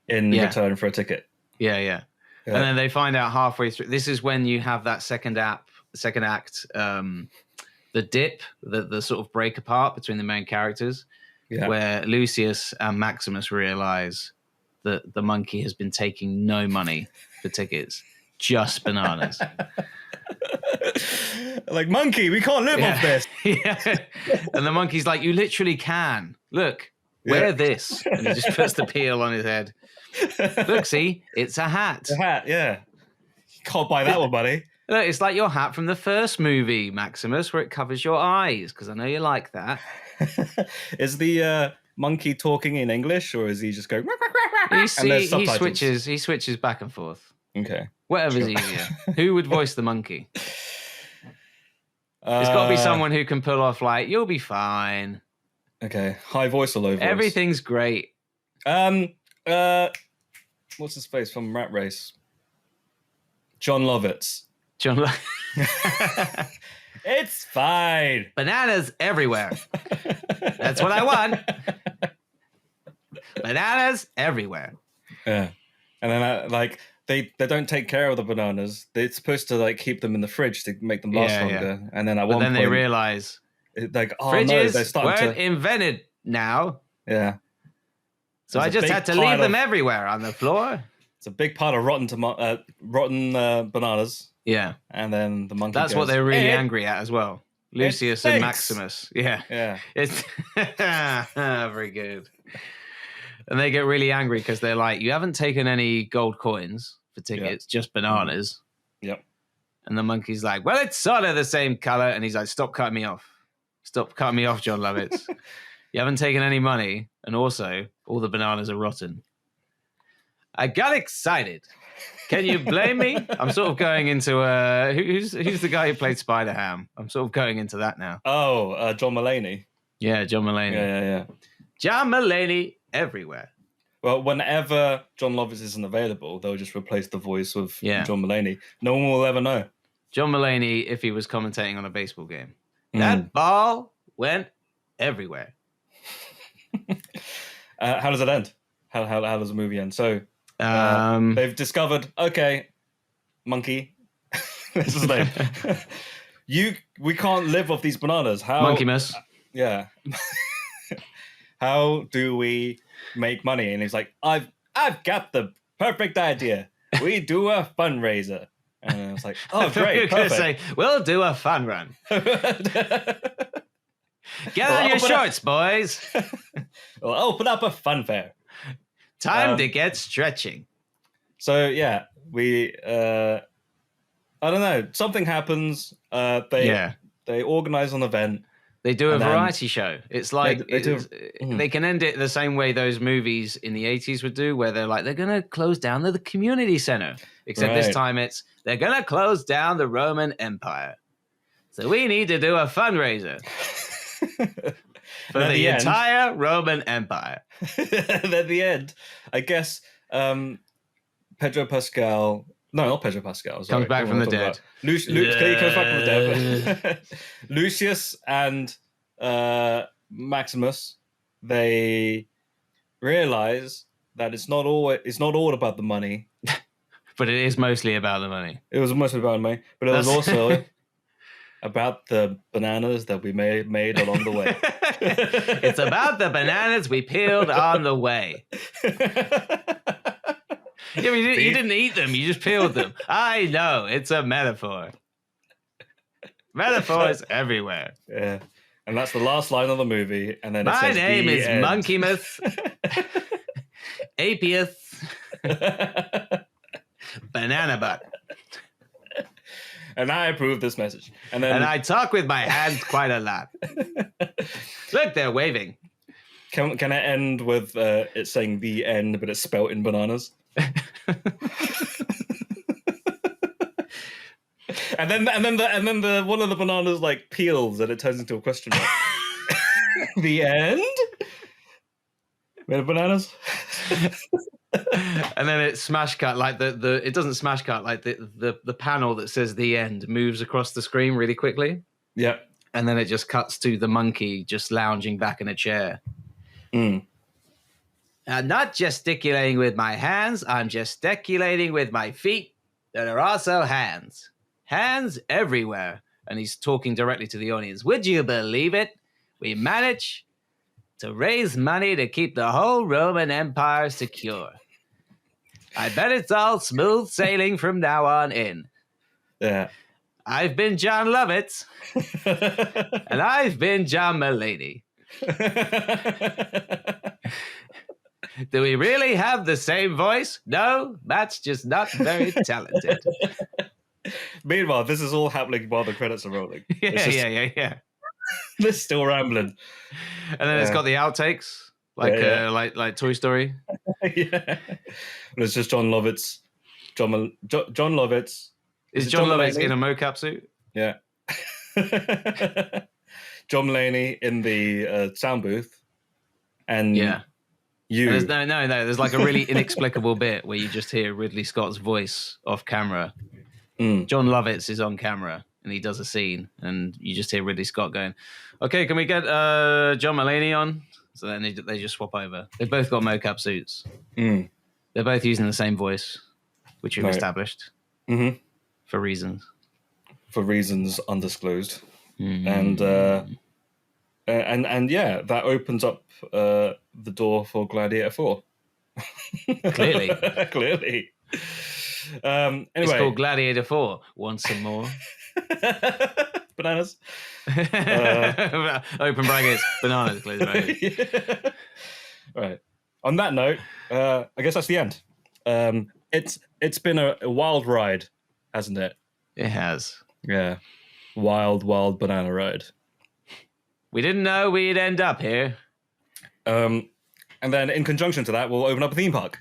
Speaker 1: in return for a ticket.
Speaker 2: Yeah. And then they find out halfway through. This is when you have that second act, the dip, the sort of break apart between the main characters, where Lucius and Maximus realize that the monkey has been taking no money for tickets, just bananas.
Speaker 1: Like, monkey, we can't live off this.
Speaker 2: Yeah. And the monkey's like, "You literally can. Look, wear this." And he just puts the peel on his head. "Look, see, it's a hat."
Speaker 1: A hat, yeah. You can't buy that one, buddy.
Speaker 2: Look, it's like your hat from the first movie, Maximus, where it covers your eyes, because I know you like that.
Speaker 1: Is the monkey talking in English, or is he just going?
Speaker 2: He switches back and forth.
Speaker 1: Okay.
Speaker 2: Whatever's easier. Who would voice the monkey? It's got to be someone who can pull off like, "You'll be fine."
Speaker 1: Okay. High voice or low voice?
Speaker 2: Everything's great.
Speaker 1: What's his face from Rat Race? John Lovitz. It's fine.
Speaker 2: Bananas everywhere. That's what I want. Bananas everywhere.
Speaker 1: Yeah. And then they don't take care of the bananas. They're supposed to like keep them in the fridge to make them last longer. Yeah. And then at one point
Speaker 2: they realize
Speaker 1: fridges
Speaker 2: they're starting invented now.
Speaker 1: Yeah.
Speaker 2: So I just had to leave them everywhere on the floor.
Speaker 1: It's a big pile of rotten bananas.
Speaker 2: Yeah.
Speaker 1: And then the monkey
Speaker 2: That's
Speaker 1: goes,
Speaker 2: what they're really angry at as well. Lucius and Maximus. Yeah. It's very good. And they get really angry because they're like, "You haven't taken any gold coins for tickets, just bananas."
Speaker 1: Yep.
Speaker 2: And the monkey's like, "Well, it's sort of the same color." And he's like, "Stop cutting me off. Stop cutting me off, John Lovitz." You haven't taken any money, and also all the bananas are rotten. I got excited. Can you blame me? I'm sort of going into who's the guy who played Spider-Ham? I'm sort of going into that now.
Speaker 1: Oh, John Mulaney.
Speaker 2: Yeah, John Mulaney.
Speaker 1: Yeah.
Speaker 2: John Mulaney everywhere.
Speaker 1: Well, whenever John Lovitz isn't available, they'll just replace the voice with John Mulaney. No one will ever know.
Speaker 2: John Mulaney, if he was commentating on a baseball game. That ball went everywhere.
Speaker 1: How does it end? How does the movie end? So they've discovered, okay, monkey, that's his name. We can't live off these bananas. How?
Speaker 2: Monkey Miss.
Speaker 1: Yeah. How do we make money? And he's like, I've got the perfect idea. We do a fundraiser. And I was like, oh, great, perfect.
Speaker 2: Say, we'll do a fun run. Get on your shorts, boys.
Speaker 1: We'll open up a fun fair.
Speaker 2: Time to get stretching.
Speaker 1: So, yeah, we... I don't know. Something happens. They organize an event.
Speaker 2: They do a variety show. It's like they can end it the same way those movies in the 80s would do, where they're like, they're going to close down the community center. Except this time they're going to close down the Roman Empire. So we need to do a fundraiser for the entire Roman Empire.
Speaker 1: And at the end, I guess Pedro Pascal... No, not Pedro Pascal. Sorry.
Speaker 2: Comes back from the dead.
Speaker 1: He comes back from the dead. Lucius and Maximus, they realize that it's not all about the money.
Speaker 2: But it is mostly about the money.
Speaker 1: It was mostly about the money, but it was also about the bananas that we made along the way.
Speaker 2: It's about the bananas we peeled on the way. Yeah, you didn't eat them. You just peeled them. I know. It's a metaphor. Metaphors everywhere.
Speaker 1: Yeah. And that's the last line of the movie. And then
Speaker 2: my name is Monkey Myth. Apieth. Banana Butt.
Speaker 1: And I approve this message. And
Speaker 2: I talk with my hands quite a lot. Look, they're waving.
Speaker 1: Can I end with it saying the end, but it's spelt in bananas? and then the one of the bananas like peels and it turns into a question mark. The end. Made of bananas.
Speaker 2: And then it smash cut like it doesn't smash cut like the panel that says the end moves across the screen really quickly.
Speaker 1: Yeah.
Speaker 2: And then it just cuts to the monkey just lounging back in a chair. I'm not gesticulating with my hands. I'm gesticulating with my feet that are also hands. Hands everywhere. And he's talking directly to the audience. Would you believe it? We managed to raise money to keep the whole Roman Empire secure. I bet it's all smooth sailing from now on in.
Speaker 1: Yeah.
Speaker 2: I've been John Lovitz. And I've been John Mulaney. Do we really have the same voice? No, that's just not very talented.
Speaker 1: Meanwhile, this is all happening while the credits are rolling.
Speaker 2: Yeah.
Speaker 1: They're still rambling.
Speaker 2: And then it's got the outtakes, like Toy Story.
Speaker 1: Yeah. And it's just John Lovitz. John Lovitz.
Speaker 2: Is John Lovitz in a mocap suit?
Speaker 1: Yeah. John Mulaney in the sound booth. And
Speaker 2: there's no. There's like a really inexplicable bit where you just hear Ridley Scott's voice off camera. John Lovitz is on camera and he does a scene, and you just hear Ridley Scott going, "Okay, can we get John Mulaney on?" So then they just swap over. They've both got mocap suits. They're both using the same voice, which we've established for reasons.
Speaker 1: For reasons undisclosed, and yeah, that opens up the door for Gladiator 4.
Speaker 2: Clearly.
Speaker 1: Anyway,
Speaker 2: it's called Gladiator 4. Want some more?
Speaker 1: Bananas.
Speaker 2: Open brackets. Bananas. Close brackets.
Speaker 1: Right. On that note, I guess that's the end. It's been a wild ride, hasn't it?
Speaker 2: It has.
Speaker 1: Yeah. Wild banana ride.
Speaker 2: We didn't know we'd end up here.
Speaker 1: And then in conjunction to that, we'll open up a theme park.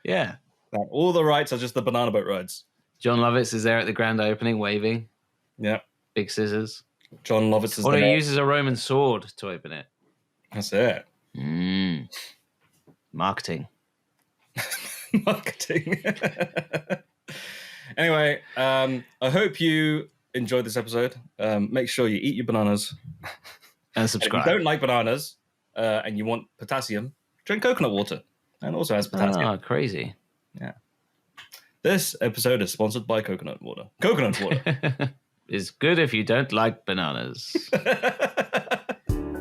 Speaker 2: Yeah.
Speaker 1: All the rides are just the banana boat rides.
Speaker 2: John Lovitz is there at the grand opening, waving.
Speaker 1: Yeah.
Speaker 2: Big scissors.
Speaker 1: John Lovitz is
Speaker 2: there.
Speaker 1: Or
Speaker 2: he uses a Roman sword to open it.
Speaker 1: That's it.
Speaker 2: Marketing.
Speaker 1: Marketing. Anyway, I hope you enjoyed this episode. Make sure you eat your bananas.
Speaker 2: And subscribe.
Speaker 1: And if you don't like bananas and you want potassium, drink coconut water. And also has potassium.
Speaker 2: Oh, crazy.
Speaker 1: Yeah. This episode is sponsored by coconut water. Coconut water.
Speaker 2: It's good if you don't like bananas.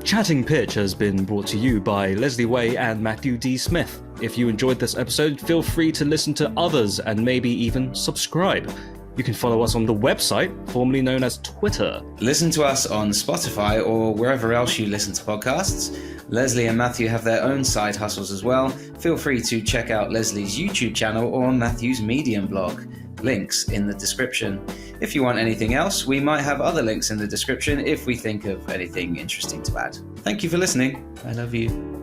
Speaker 1: Chatting Pitch has been brought to you by Leslie Way and Matthew D. Smith. If you enjoyed this episode, feel free to listen to others and maybe even subscribe. You can follow us on the website, formerly known as Twitter.
Speaker 3: Listen to us on Spotify or wherever else you listen to podcasts. Leslie and Matthew have their own side hustles as well. Feel free to check out Leslie's YouTube channel or Matthew's Medium blog. Links in the description. If you want anything else, we might have other links in the description if we think of anything interesting to add. Thank you for listening. I love you.